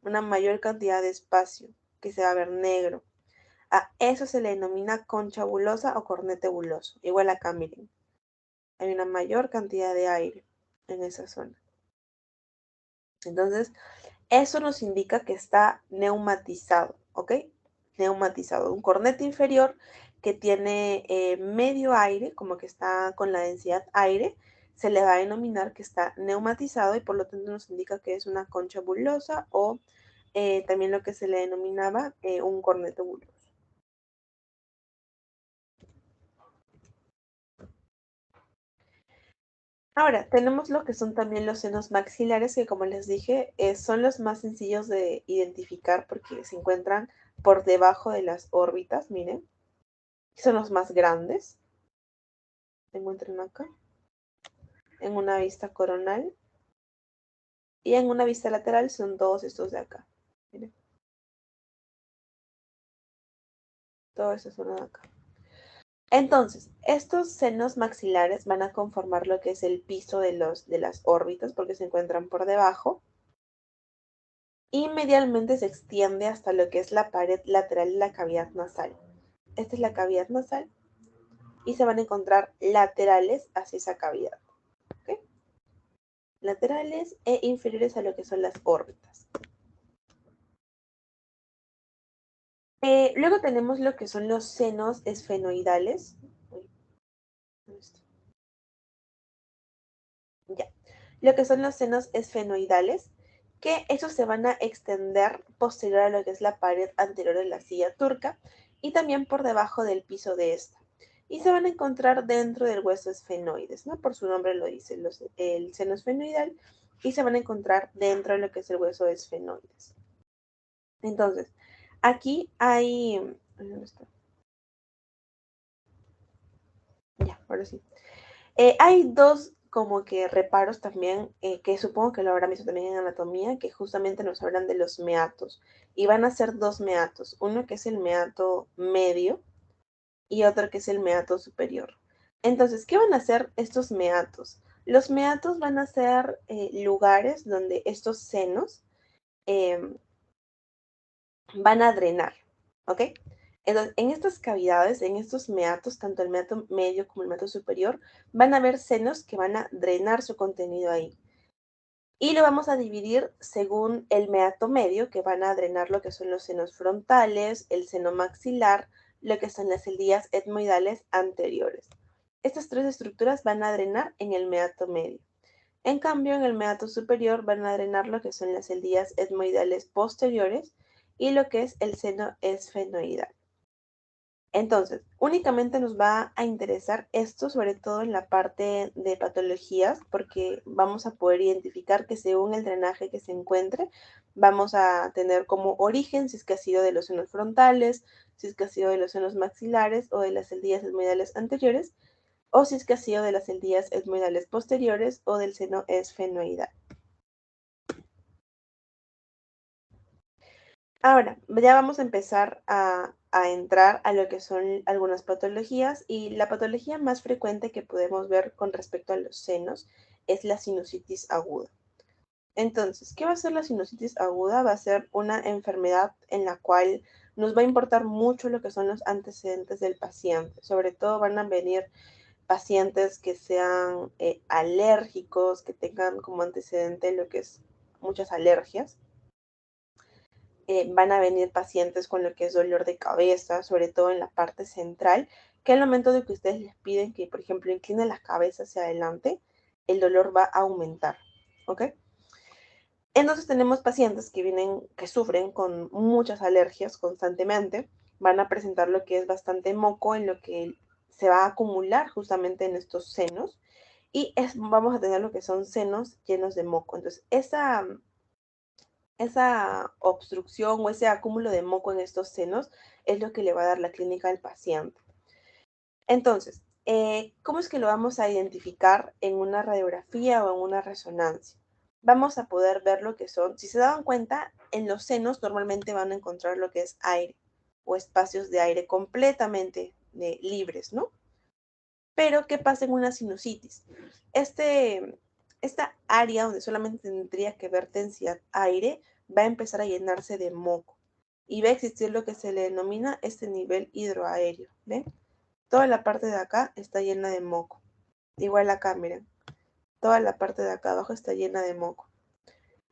una mayor cantidad de espacio, que se va a ver negro. A eso se le denomina concha bulosa o cornete buloso. Igual acá, miren, hay una mayor cantidad de aire en esa zona. Entonces, eso nos indica que está neumatizado, ¿ok? Neumatizado. Un cornete inferior que tiene medio aire, como que está con la densidad aire, se le va a denominar que está neumatizado y por lo tanto nos indica que es una concha bulosa o también lo que se le denominaba un cornete buloso. Ahora, tenemos lo que son también los senos maxilares, que como les dije, son los más sencillos de identificar porque se encuentran por debajo de las órbitas, miren. Son los más grandes. Se encuentran acá, en una vista coronal. Y en una vista lateral son todos estos de acá. Miren, toda esta zona de acá. Entonces, estos senos maxilares van a conformar lo que es el piso de las órbitas porque se encuentran por debajo. Y medialmente se extiende hasta lo que es la pared lateral de la cavidad nasal. Esta es la cavidad nasal y se van a encontrar laterales hacia esa cavidad. ¿Okay? Laterales e inferiores a lo que son las órbitas. Luego tenemos lo que son los senos esfenoidales. Ya. Lo que son los senos esfenoidales, que esos se van a extender posterior a lo que es la pared anterior de la silla turca y también por debajo del piso de esta. Y se van a encontrar dentro del hueso esfenoides, ¿no? Por su nombre lo dice, el seno esfenoidal, y se van a encontrar dentro de lo que es el hueso esfenoides. Entonces, aquí hay... ¿Dónde está? Ya, ahora sí. Hay dos como que reparos también, que supongo que lo habrán visto también en anatomía, que justamente nos hablan de los meatos. Y van a ser dos meatos, uno que es el meato medio y otro que es el meato superior. Entonces, ¿qué van a hacer estos meatos? Los meatos van a ser lugares donde estos senos eh, van a drenar, ¿ok? Entonces, en estas cavidades, en estos meatos, tanto el meato medio como el meato superior, van a haber senos que van a drenar su contenido ahí. Y lo vamos a dividir según el meato medio, que van a drenar lo que son los senos frontales, el seno maxilar, lo que son las eldías etmoidales anteriores. Estas tres estructuras van a drenar en el meato medio. En cambio, en el meato superior van a drenar lo que son las eldías etmoidales posteriores y lo que es el seno esfenoidal. Entonces, únicamente nos va a interesar esto, sobre todo en la parte de patologías, porque vamos a poder identificar que según el drenaje que se encuentre, vamos a tener como origen si es que ha sido de los senos frontales, si es que ha sido de los senos maxilares o de las eldías etmoidales anteriores, o si es que ha sido de las eldías etmoidales posteriores o del seno esfenoidal. Ahora, ya vamos a empezar a entrar a lo que son algunas patologías y la patología más frecuente que podemos ver con respecto a los senos es la sinusitis aguda. Entonces, ¿qué va a ser la sinusitis aguda? Va a ser una enfermedad en la cual nos va a importar mucho lo que son los antecedentes del paciente. Sobre todo van a venir pacientes que sean alérgicos, que tengan como antecedente lo que es muchas alergias. Van a venir pacientes con lo que es dolor de cabeza, sobre todo en la parte central, que al momento de que ustedes les piden que, por ejemplo, inclinen la cabeza hacia adelante, el dolor va a aumentar, ¿ok? Entonces tenemos pacientes que sufren con muchas alergias constantemente, van a presentar lo que es bastante moco en lo que se va a acumular justamente en estos senos y vamos a tener lo que son senos llenos de moco. Entonces esa obstrucción o ese acúmulo de moco en estos senos es lo que le va a dar la clínica al paciente. Entonces, ¿cómo es que lo vamos a identificar en una radiografía o en una resonancia? Vamos a poder ver lo que son, si se dan cuenta, en los senos normalmente van a encontrar lo que es aire o espacios de aire completamente libres, ¿no? Pero, ¿qué pasa en una sinusitis? Esta área donde solamente tendría que vertenciar aire va a empezar a llenarse de moco y va a existir lo que se le denomina este nivel hidroaéreo, ¿ven? Toda la parte de acá está llena de moco. Igual acá, miren. Toda la parte de acá abajo está llena de moco.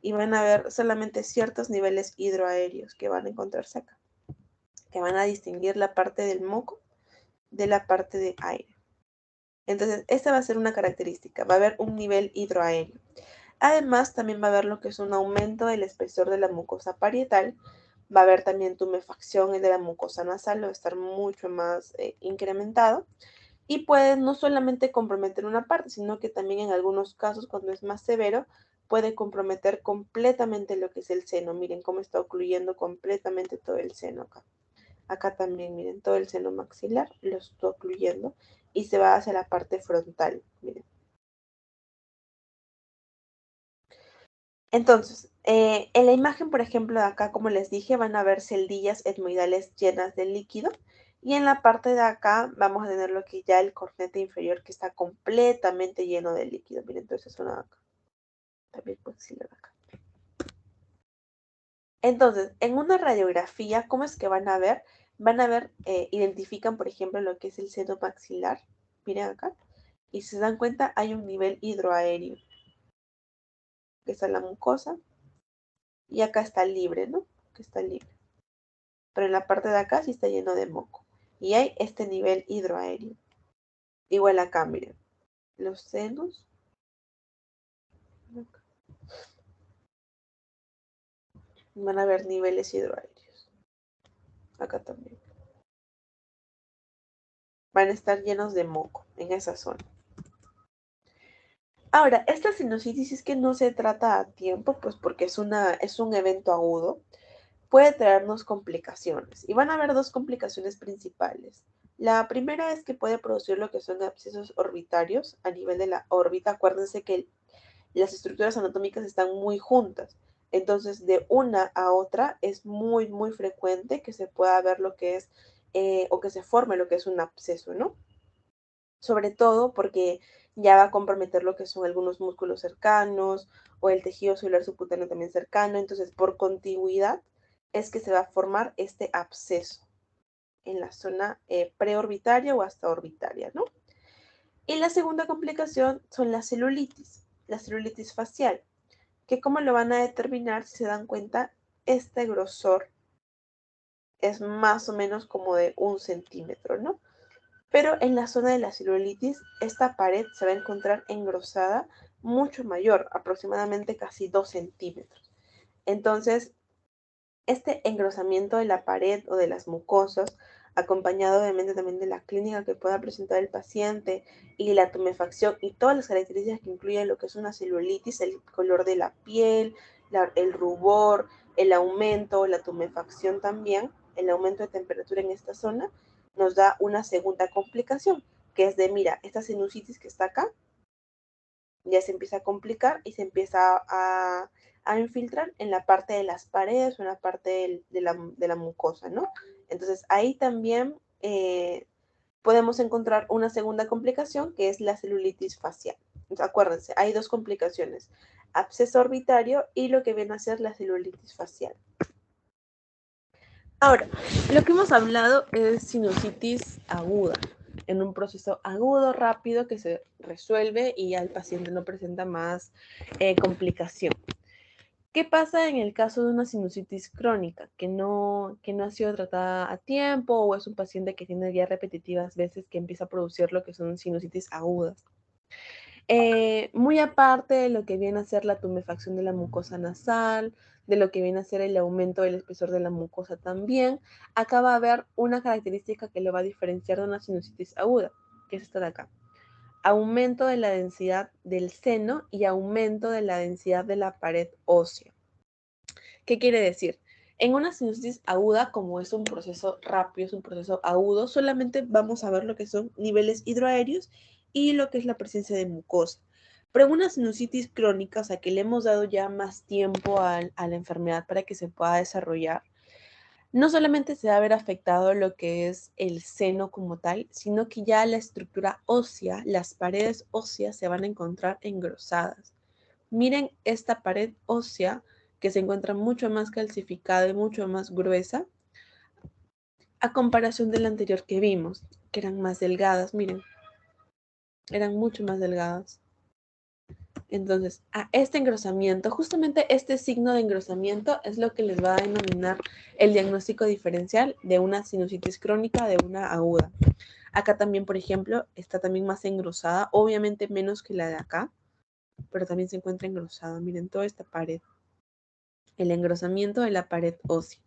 Y van a ver solamente ciertos niveles hidroaéreos que van a encontrarse acá, que van a distinguir la parte del moco de la parte de aire. Entonces, esta va a ser una característica. Va a haber un nivel hidroaéreo. Además, también va a haber lo que es un aumento del espesor de la mucosa parietal. Va a haber también tumefacción de la mucosa nasal, va a estar mucho más incrementado. Y puede no solamente comprometer una parte, sino que también en algunos casos, cuando es más severo, puede comprometer completamente lo que es el seno. Miren cómo está ocluyendo completamente todo el seno acá. Acá también, miren, todo el seno maxilar lo está ocluyendo y se va hacia la parte frontal, miren. Entonces, en la imagen, por ejemplo, de acá, como les dije, van a ver celdillas etmoidales llenas de líquido. Y en la parte de acá vamos a tener lo que ya el cornete inferior que está completamente lleno de líquido. Miren, entonces una de acá. También maxilar acá. Entonces, en una radiografía, ¿cómo es que van a ver? Van a ver, identifican, por ejemplo, lo que es el seno maxilar. Miren acá. Y si se dan cuenta, hay un nivel hidroaéreo. Que está la mucosa. Y acá está libre, ¿no? Que está libre. Pero en la parte de acá sí está lleno de moco. Y hay este nivel hidroaéreo. Igual acá, miren. Los senos. Van a ver niveles hidroaéreos. Acá también. Van a estar llenos de moco en esa zona. Ahora, esta sinusitis es que no se trata a tiempo, pues porque es un evento agudo, puede traernos complicaciones. Y van a haber dos complicaciones principales. La primera es que puede producir lo que son abscesos orbitarios a nivel de la órbita. Acuérdense que las estructuras anatómicas están muy juntas. Entonces, de una a otra es muy, muy frecuente que se pueda ver lo que es, o que se forme lo que es un absceso, ¿no? Sobre todo porque ya va a comprometer lo que son algunos músculos cercanos o el tejido celular subcutáneo también cercano. Entonces, por contigüidad es que se va a formar este absceso en la zona preorbitaria o hasta orbitaria, ¿no? Y la segunda complicación son la celulitis facial, que cómo lo van a determinar, si se dan cuenta, este grosor es más o menos como de 1 centímetro, ¿no? Pero en la zona de la celulitis, esta pared se va a encontrar engrosada mucho mayor, aproximadamente casi 2 centímetros. Entonces, este engrosamiento de la pared o de las mucosas, acompañado obviamente también de la clínica que pueda presentar el paciente y la tumefacción y todas las características que incluyen lo que es una celulitis, el color de la piel, el rubor, el aumento, la tumefacción también, el aumento de temperatura en esta zona, nos da una segunda complicación, que es de, mira, esta sinusitis que está acá, ya se empieza a complicar y se empieza a infiltrar en la parte de las paredes o en la parte de la mucosa, ¿no? Entonces ahí también podemos encontrar una segunda complicación que es la celulitis facial. Entonces, acuérdense, hay dos complicaciones, absceso orbitario y lo que viene a ser la celulitis facial. Ahora, lo que hemos hablado es sinusitis aguda, en un proceso agudo, rápido, que se resuelve y ya el paciente no presenta más complicación. ¿Qué pasa en el caso de una sinusitis crónica que no ha sido tratada a tiempo o es un paciente que tiene ya repetitivas veces que empieza a producir lo que son sinusitis agudas? Muy aparte de lo que viene a ser la tumefacción de la mucosa nasal, de lo que viene a ser el aumento del espesor de la mucosa también, acá va a haber una característica que lo va a diferenciar de una sinusitis aguda, que es esta de acá. Aumento de la densidad del seno y aumento de la densidad de la pared ósea. ¿Qué quiere decir? En una sinusitis aguda, como es un proceso rápido, es un proceso agudo, solamente vamos a ver lo que son niveles hidroaéreos y lo que es la presencia de mucosa. Pero en una sinusitis crónica, o sea, que le hemos dado ya más tiempo a la enfermedad para que se pueda desarrollar, no solamente se va a ver afectado lo que es el seno como tal, sino que ya la estructura ósea, las paredes óseas se van a encontrar engrosadas. Miren esta pared ósea que se encuentra mucho más calcificada y mucho más gruesa a comparación de la anterior que vimos, que eran más delgadas, miren, eran mucho más delgadas. Entonces, a este engrosamiento, justamente este signo de engrosamiento es lo que les va a denominar el diagnóstico diferencial de una sinusitis crónica de una aguda. Acá también, por ejemplo, está también más engrosada, obviamente menos que la de acá, pero también se encuentra engrosada. Miren toda esta pared, el engrosamiento de la pared ósea,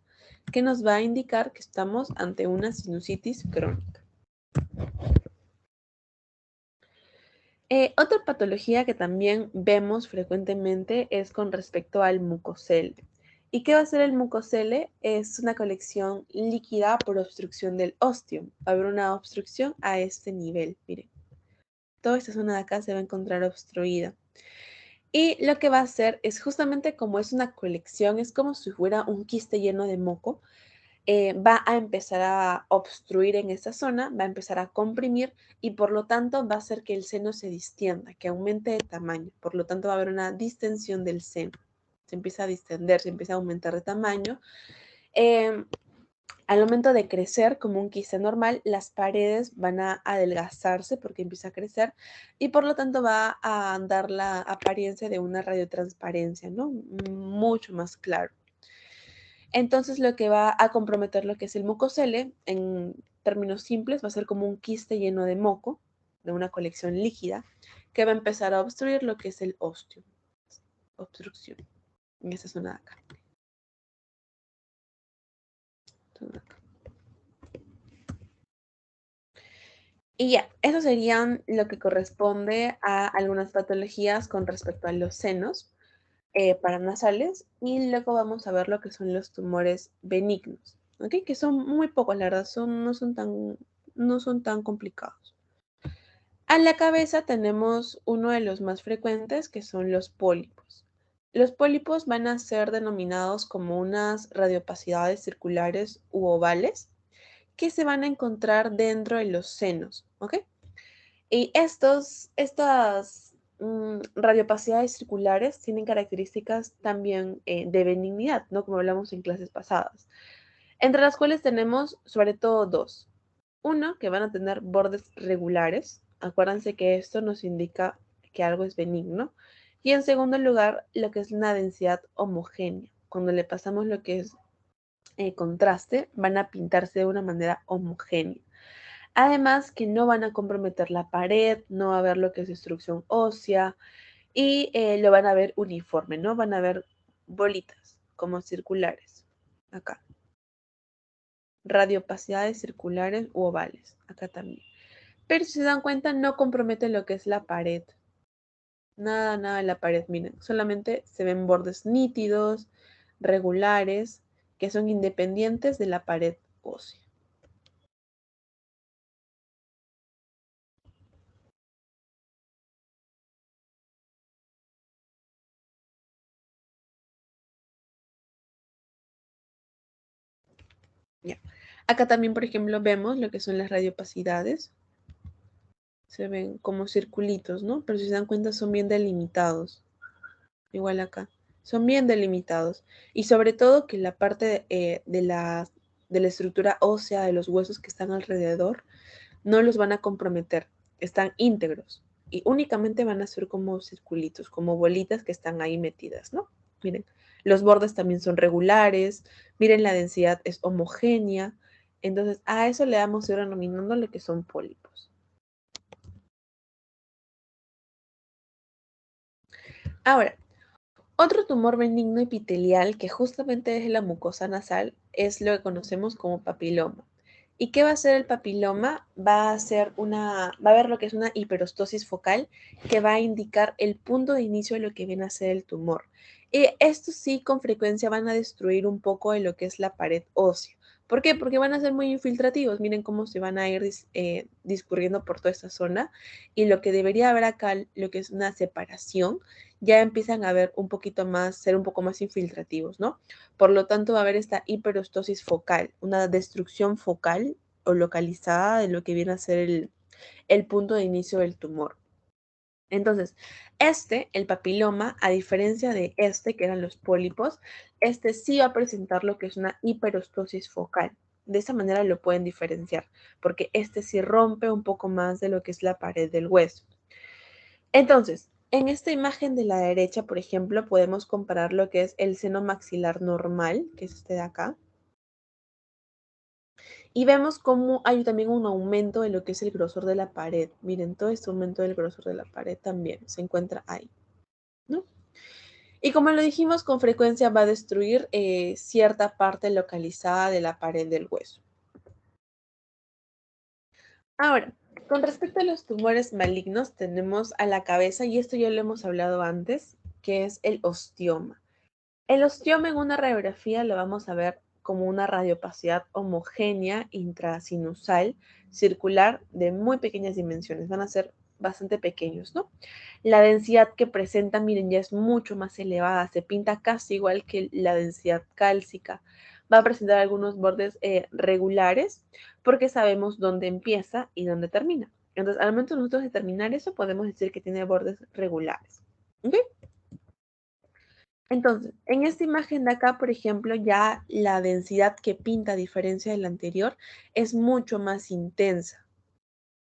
que nos va a indicar que estamos ante una sinusitis crónica. Otra patología que también vemos frecuentemente es con respecto al mucosele. ¿Y qué va a ser el mucosele? Es una colección líquida por obstrucción del ostium. Va a haber una obstrucción a este nivel, miren. Toda esta zona de acá se va a encontrar obstruida. Y lo que va a hacer es justamente como es una colección, es como si fuera un quiste lleno de moco, va a empezar a obstruir en esa zona, va a empezar a comprimir y por lo tanto va a hacer que el seno se distienda, que aumente de tamaño. Por lo tanto va a haber una distensión del seno. Se empieza a distender, se empieza a aumentar de tamaño. Al momento de crecer como un quiste normal, las paredes van a adelgazarse porque empieza a crecer y por lo tanto va a dar la apariencia de una radiotransparencia, ¿no? Mucho más claro. Entonces lo que va a comprometer lo que es el mucosele, en términos simples, va a ser como un quiste lleno de moco, de una colección líquida, que va a empezar a obstruir lo que es el osteo. Obstrucción. En esta zona de acá. Y ya, eso serían lo que corresponde a algunas patologías con respecto a los senos paranasales y luego vamos a ver lo que son los tumores benignos, ¿ok? Que son muy pocos, la verdad, no son tan complicados. A la cabeza tenemos uno de los más frecuentes que son los pólipos. Los pólipos van a ser denominados como unas radiopacidades circulares u ovales que se van a encontrar dentro de los senos, ¿ok? Y estas radiopacidades circulares tienen características también de benignidad, ¿no? Como hablamos en clases pasadas, entre las cuales tenemos sobre todo dos. Uno, que van a tener bordes regulares. Acuérdense que esto nos indica que algo es benigno. Y en segundo lugar, lo que es una densidad homogénea. Cuando le pasamos lo que es contraste, van a pintarse de una manera homogénea. Además que no van a comprometer la pared, no va a haber lo que es destrucción ósea y lo van a ver uniforme, ¿no? Van a ver bolitas como circulares. Acá. Radiopacidades circulares u ovales. Acá también. Pero si se dan cuenta, no compromete lo que es la pared. Nada, nada de la pared, miren. Solamente se ven bordes nítidos, regulares, que son independientes de la pared ósea. Ya. Acá también, por ejemplo, vemos lo que son las radiopacidades. Se ven como circulitos, ¿no? Pero si se dan cuenta son bien delimitados. Igual acá. Son bien delimitados. Y sobre todo que la parte de la estructura ósea de los huesos que están alrededor no los van a comprometer. Están íntegros. Y únicamente van a ser como circulitos, como bolitas que están ahí metidas, ¿no? Miren, los bordes también son regulares. Miren, la densidad es homogénea. Entonces, a eso le vamos a ir denominando lo que son pólipos. Ahora, otro tumor benigno epitelial que justamente es la mucosa nasal es lo que conocemos como papiloma. ¿Y qué va a hacer el papiloma? Va a haber lo que es una hiperostosis focal que va a indicar el punto de inicio de lo que viene a ser el tumor. Y estos sí con frecuencia van a destruir un poco de lo que es la pared ósea. ¿Por qué? Porque van a ser muy infiltrativos. Miren cómo se van a ir discurriendo por toda esta zona. Y lo que debería haber acá, lo que es una separación, ya empiezan a ver un poquito más, ser un poco más infiltrativos, ¿no? Por lo tanto, va a haber esta hiperostosis focal, una destrucción focal o localizada de lo que viene a ser el punto de inicio del tumor. Entonces, el papiloma, a diferencia de que eran los pólipos, sí va a presentar lo que es una hiperostosis focal. De esa manera lo pueden diferenciar, porque sí rompe un poco más de lo que es la pared del hueso. Entonces, en esta imagen de la derecha, por ejemplo, podemos comparar lo que es el seno maxilar normal, que es este de acá, y vemos cómo hay también un aumento de lo que es el grosor de la pared. Miren, todo este aumento del grosor de la pared también se encuentra ahí, ¿no? Y como lo dijimos, con frecuencia va a destruir cierta parte localizada de la pared del hueso. Ahora, con respecto a los tumores malignos, tenemos a la cabeza, y esto ya lo hemos hablado antes, que es el ostioma. El ostioma en una radiografía lo vamos a ver como una radiopacidad homogénea intrasinusal circular de muy pequeñas dimensiones. Van a ser bastante pequeños, ¿no? La densidad que presenta, miren, ya es mucho más elevada. Se pinta casi igual que la densidad cálcica. Va a presentar algunos bordes regulares porque sabemos dónde empieza y dónde termina. Entonces, al momento de nosotros determinar eso, podemos decir que tiene bordes regulares. ¿Ok? Entonces, en esta imagen de acá, por ejemplo, ya la densidad que pinta, a diferencia de la anterior, es mucho más intensa.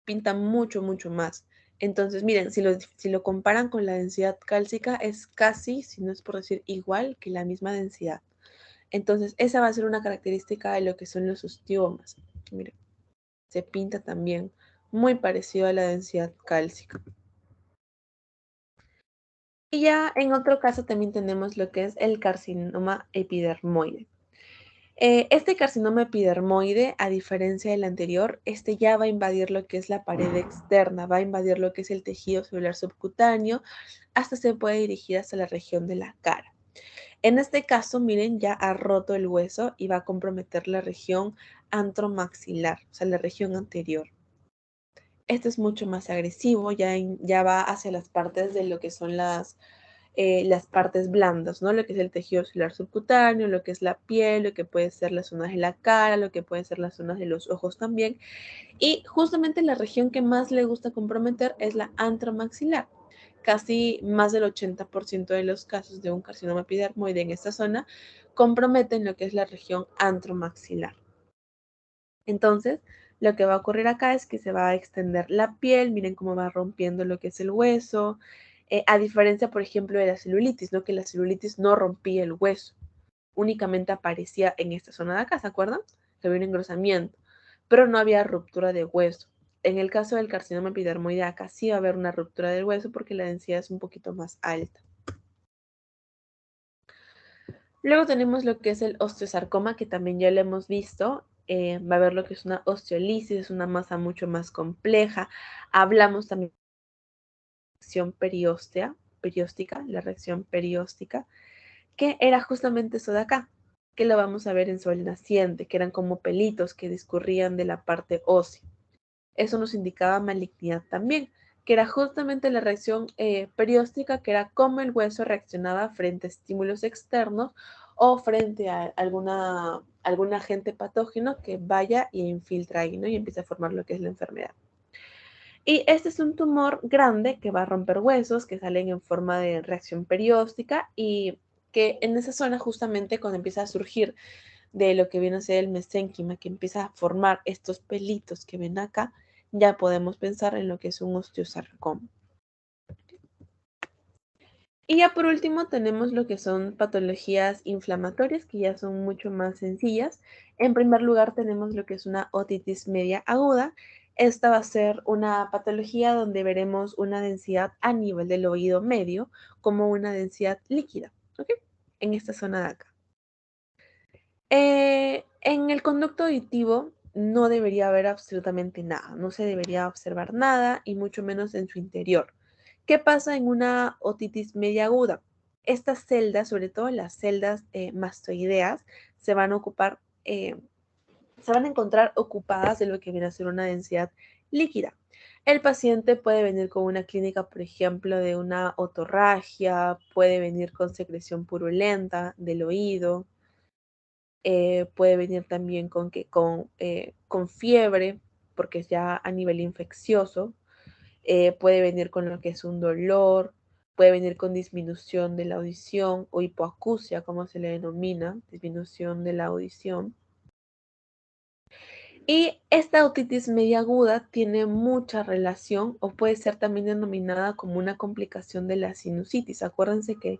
Pinta mucho, mucho más. Entonces, miren, si lo comparan con la densidad cálcica, es casi, si no es por decir igual, que la misma densidad. Entonces, esa va a ser una característica de lo que son los ostiomas. Miren, se pinta también muy parecido a la densidad cálcica. Y ya en otro caso también tenemos lo que es el carcinoma epidermoide. Este carcinoma epidermoide, a diferencia del anterior, ya va a invadir lo que es la pared externa, va a invadir lo que es el tejido celular subcutáneo, hasta se puede dirigir hasta la región de la cara. En este caso, miren, ya ha roto el hueso y va a comprometer la región antromaxilar, o sea, la región anterior. Este es mucho más agresivo, ya va hacia las partes de lo que son las partes blandas, ¿no? Lo que es el tejido celular subcutáneo, lo que es la piel, lo que puede ser las zonas de la cara, lo que pueden ser las zonas de los ojos también. Y justamente la región que más le gusta comprometer es la antromaxilar. Casi más del 80% de los casos de un carcinoma epidermoide en esta zona comprometen lo que es la región antromaxilar. Entonces, lo que va a ocurrir acá es que se va a extender la piel, miren cómo va rompiendo lo que es el hueso, a diferencia, por ejemplo, de la celulitis, ¿no? Que la celulitis no rompía el hueso, únicamente aparecía en esta zona de acá, ¿se acuerdan? Que había un engrosamiento, pero no había ruptura de hueso. En el caso del carcinoma epidermoide acá sí va a haber una ruptura del hueso porque la densidad es un poquito más alta. Luego tenemos lo que es el osteosarcoma, que también ya lo hemos visto. Va a haber lo que es una osteolisis, es una masa mucho más compleja. Hablamos también de la reacción perióstica, la reacción perióstica, que era justamente eso de acá, que lo vamos a ver en sol naciente, que eran como pelitos que discurrían de la parte ósea. Eso nos indicaba malignidad también, que era justamente la reacción perióstica, que era cómo el hueso reaccionaba frente a estímulos externos o frente a algún agente patógeno que vaya y infiltra ahí, ¿no? Y empieza a formar lo que es la enfermedad. Y este es un tumor grande que va a romper huesos, que salen en forma de reacción perióstica y que en esa zona justamente cuando empieza a surgir de lo que viene a ser el mesénquima, que empieza a formar estos pelitos que ven acá, ya podemos pensar en lo que es un osteosarcoma. Y ya por último tenemos lo que son patologías inflamatorias, que ya son mucho más sencillas. En primer lugar tenemos lo que es una otitis media aguda, esta va a ser una patología donde veremos una densidad a nivel del oído medio como una densidad líquida, ¿ok? En esta zona de acá. En el conducto auditivo no debería haber absolutamente nada, no se debería observar nada y mucho menos en su interior. ¿Qué pasa en una otitis media aguda? Estas celdas, sobre todo las celdas mastoideas, se van a ocupar, se van a encontrar ocupadas de lo que viene a ser una densidad líquida. El paciente puede venir con una clínica, por ejemplo, de una otorragia, puede venir con secreción purulenta del oído, puede venir también con fiebre, porque es ya a nivel infeccioso, puede venir con lo que es un dolor, puede venir con disminución de la audición o hipoacusia, como se le denomina, disminución de la audición. Y esta otitis media aguda tiene mucha relación o puede ser también denominada como una complicación de la sinusitis. Acuérdense que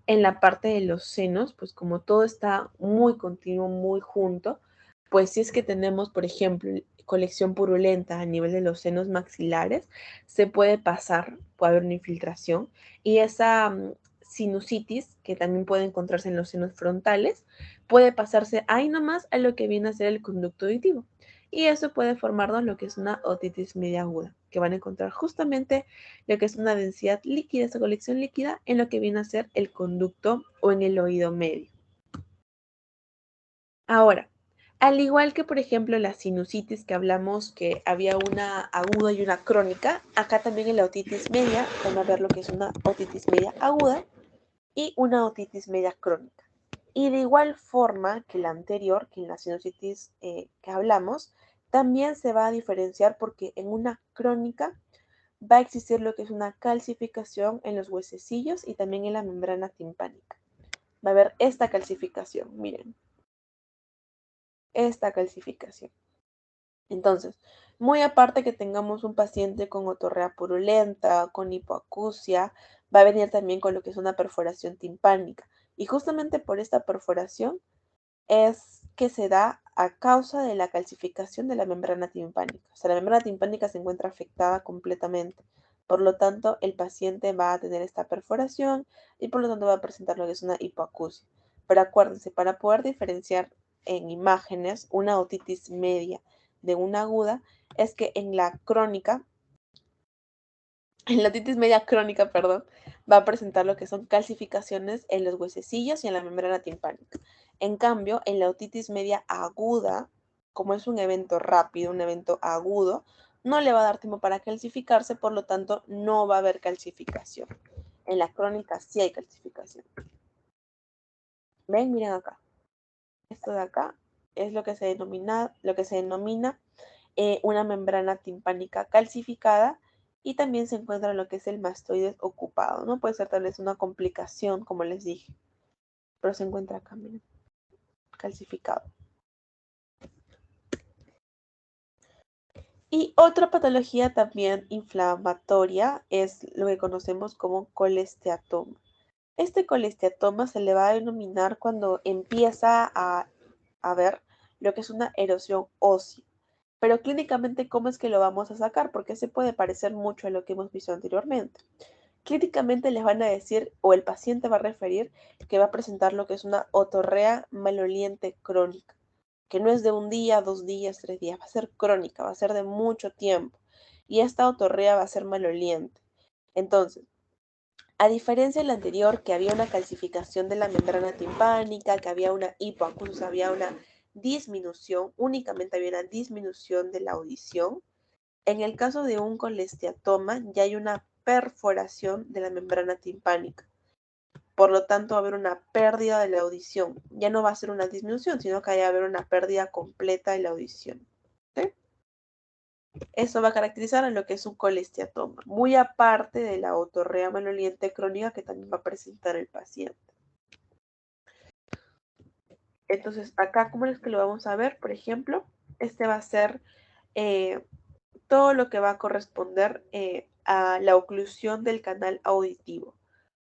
en la parte de los senos, pues como todo está muy continuo, muy junto, pues si es que tenemos, por ejemplo, colección purulenta a nivel de los senos maxilares, se puede pasar, puede haber una infiltración y esa sinusitis, que también puede encontrarse en los senos frontales, puede pasarse ahí nomás a lo que viene a ser el conducto auditivo. Y eso puede formarnos lo que es una otitis media aguda, que van a encontrar justamente lo que es una densidad líquida, esa colección líquida, en lo que viene a ser el conducto o en el oído medio. Ahora, al igual que por ejemplo la sinusitis que hablamos que había una aguda y una crónica, acá también en la otitis media, vamos a ver lo que es una otitis media aguda y una otitis media crónica. Y de igual forma que la anterior, que en la sinusitis que hablamos, también se va a diferenciar porque en una crónica va a existir lo que es una calcificación en los huesecillos y también en la membrana timpánica. Va a haber esta calcificación, miren, esta calcificación. Entonces, muy aparte que tengamos un paciente con otorrea purulenta, con hipoacusia, va a venir también con lo que es una perforación timpánica. Y justamente por esta perforación es que se da a causa de la calcificación de la membrana timpánica. O sea, la membrana timpánica se encuentra afectada completamente. Por lo tanto, el paciente va a tener esta perforación y por lo tanto va a presentar lo que es una hipoacusia. Pero acuérdense, para poder diferenciar en imágenes una otitis media de una aguda, es que en la otitis media crónica, perdón, va a presentar lo que son calcificaciones en los huesecillos y en la membrana timpánica. En cambio, en la otitis media aguda, como es un evento rápido, un evento agudo, no le va a dar tiempo para calcificarse, por lo tanto, no va a haber calcificación. En la crónica sí hay calcificación. ¿Ven? Miren acá. Esto de acá es lo que se denomina una membrana timpánica calcificada y también se encuentra lo que es el mastoides ocupado, ¿no? Puede ser tal vez una complicación, como les dije, pero se encuentra acá, miren, calcificado. Y otra patología también inflamatoria es lo que conocemos como colesteatoma. Este colesteatoma se le va a denominar cuando empieza a ver lo que es una erosión ósea. Pero clínicamente, ¿cómo es que lo vamos a sacar? Porque se puede parecer mucho a lo que hemos visto anteriormente. Clínicamente les van a decir, o el paciente va a referir, que va a presentar lo que es una otorrea maloliente crónica, que no es de un día, 2 días, 3 días, va a ser crónica, va a ser de mucho tiempo. Y esta otorrea va a ser maloliente. Entonces, a diferencia de la anterior, que había una calcificación de la membrana timpánica, que había una hipoacusia, había una disminución, únicamente había una disminución de la audición. En el caso de un colesteatoma, ya hay una perforación de la membrana timpánica. Por lo tanto, va a haber una pérdida de la audición. Ya no va a ser una disminución, sino que va a haber una pérdida completa de la audición. ¿Sí? Eso va a caracterizar a lo que es un colesteatoma, muy aparte de la otorrea maloliente crónica que también va a presentar el paciente. Entonces, acá, ¿cómo es que lo vamos a ver? Por ejemplo, este va a ser todo lo que va a corresponder a la oclusión del canal auditivo.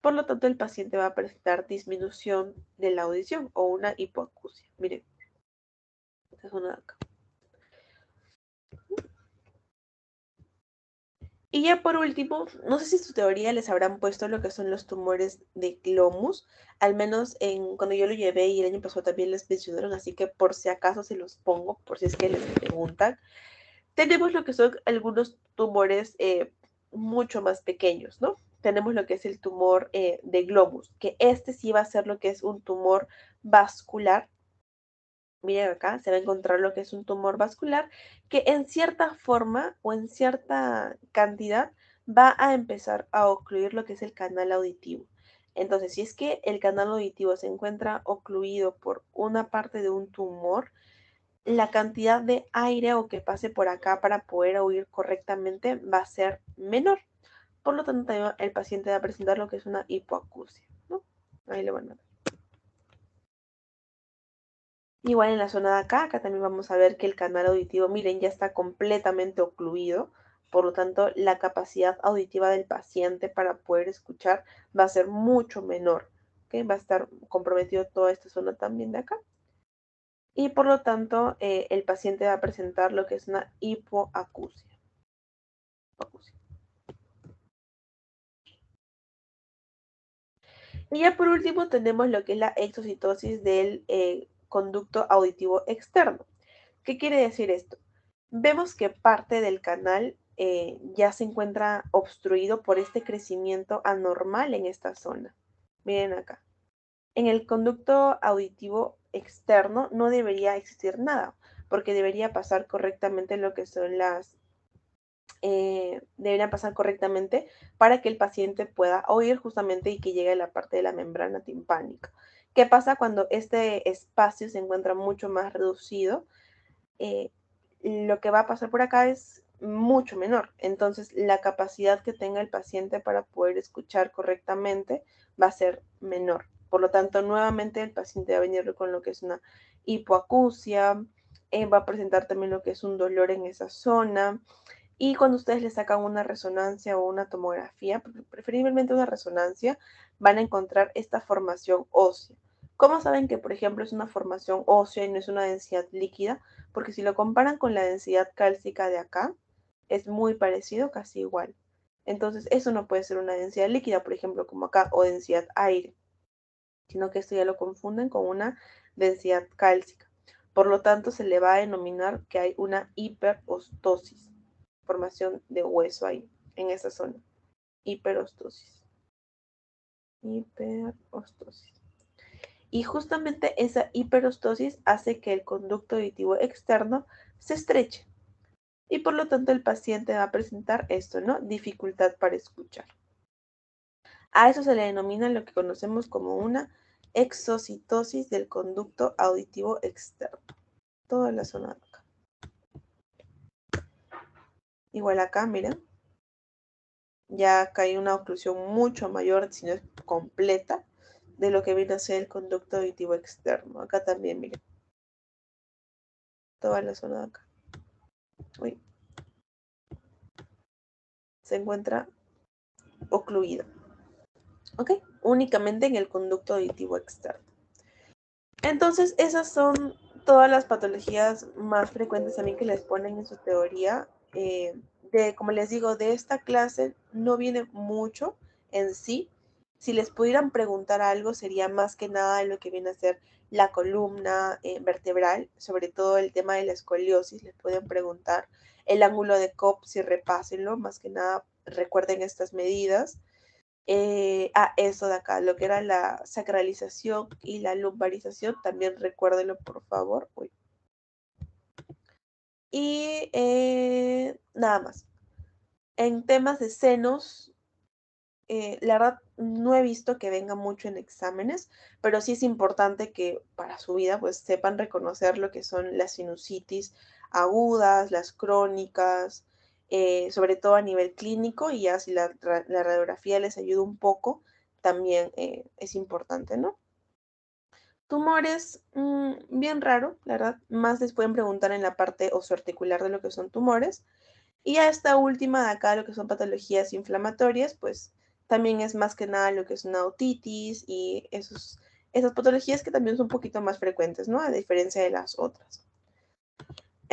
Por lo tanto, el paciente va a presentar disminución de la audición o una hipoacusia. Miren, esta es una de acá. Y ya por último, no sé si en su teoría les habrán puesto lo que son los tumores de glomus, al menos cuando yo lo llevé y el año pasado también les mencionaron, así que por si acaso se los pongo, por si es que les preguntan. Tenemos lo que son algunos tumores mucho más pequeños, ¿no? Tenemos lo que es el tumor de glomus, que este sí va a ser lo que es un tumor vascular. Miren acá, se va a encontrar lo que es un tumor vascular que en cierta forma o en cierta cantidad va a empezar a ocluir lo que es el canal auditivo. Entonces, si es que el canal auditivo se encuentra ocluido por una parte de un tumor, la cantidad de aire o que pase por acá para poder oír correctamente va a ser menor. Por lo tanto, el paciente va a presentar lo que es una hipoacusia, ¿no? Ahí lo van a ver. Igual en la zona de acá también vamos a ver que el canal auditivo, miren, ya está completamente ocluido. Por lo tanto, la capacidad auditiva del paciente para poder escuchar va a ser mucho menor. ¿Okay? Va a estar comprometido toda esta zona también de acá. Y por lo tanto, el paciente va a presentar lo que es una hipoacusia. Y ya por último tenemos lo que es la exocitosis del conducto auditivo externo. ¿Qué quiere decir esto? Vemos que parte del canal ya se encuentra obstruido por este crecimiento anormal en esta zona. Miren acá. En el conducto auditivo externo no debería existir nada, porque debería pasar correctamente lo que son deberían pasar correctamente para que el paciente pueda oír justamente y que llegue a la parte de la membrana timpánica. ¿Qué pasa cuando este espacio se encuentra mucho más reducido? Lo que va a pasar por acá es mucho menor. Entonces, la capacidad que tenga el paciente para poder escuchar correctamente va a ser menor. Por lo tanto, nuevamente el paciente va a venir con lo que es una hipoacusia, va a presentar también lo que es un dolor en esa zona. Y cuando ustedes le sacan una resonancia o una tomografía, preferiblemente una resonancia, van a encontrar esta formación ósea. ¿Cómo saben que, por ejemplo, es una formación ósea y no es una densidad líquida? Porque si lo comparan con la densidad cálcica de acá, es muy parecido, casi igual. Entonces, eso no puede ser una densidad líquida, por ejemplo, como acá, o densidad aire, sino que esto ya lo confunden con una densidad cálcica. Por lo tanto, se le va a denominar que hay una hiperostosis, formación de hueso ahí, en esa zona. Hiperostosis. Hiperostosis. Y justamente esa hiperostosis hace que el conducto auditivo externo se estreche. Y por lo tanto el paciente va a presentar esto, ¿no? Dificultad para escuchar. A eso se le denomina lo que conocemos como una exocitosis del conducto auditivo externo. Toda la zona de acá. Igual acá, miren. Ya acá hay una oclusión mucho mayor, si no es completa, de lo que viene a ser el conducto auditivo externo. Acá también, miren. Toda la zona de acá. Uy. Se encuentra ocluido. ¿Ok? Únicamente en el conducto auditivo externo. Entonces, esas son todas las patologías más frecuentes también que les ponen en su teoría. Como les digo, de esta clase no viene mucho en sí. Si les pudieran preguntar algo, sería más que nada lo que viene a ser la columna vertebral, sobre todo el tema de la escoliosis. Les pueden preguntar el ángulo de Cobb, si repásenlo, más que nada recuerden estas medidas. Eso de acá, lo que era la sacralización y la lumbarización, también recuérdenlo por favor. Uy. Y nada más. En temas de senos, la verdad no he visto que venga mucho en exámenes, pero sí es importante que para su vida pues sepan reconocer lo que son las sinusitis agudas, las crónicas, sobre todo a nivel clínico, y ya si la radiografía les ayuda un poco, también es importante, ¿no? Tumores, bien raro, la verdad, más les pueden preguntar en la parte osteoarticular de lo que son tumores. Y a esta última de acá, lo que son patologías inflamatorias, pues también es más que nada lo que es una otitis y esas patologías que también son un poquito más frecuentes, ¿no? A diferencia de las otras.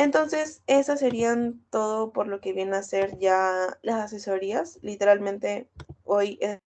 Entonces, esas serían todo por lo que viene a ser ya las asesorías. Literalmente, hoy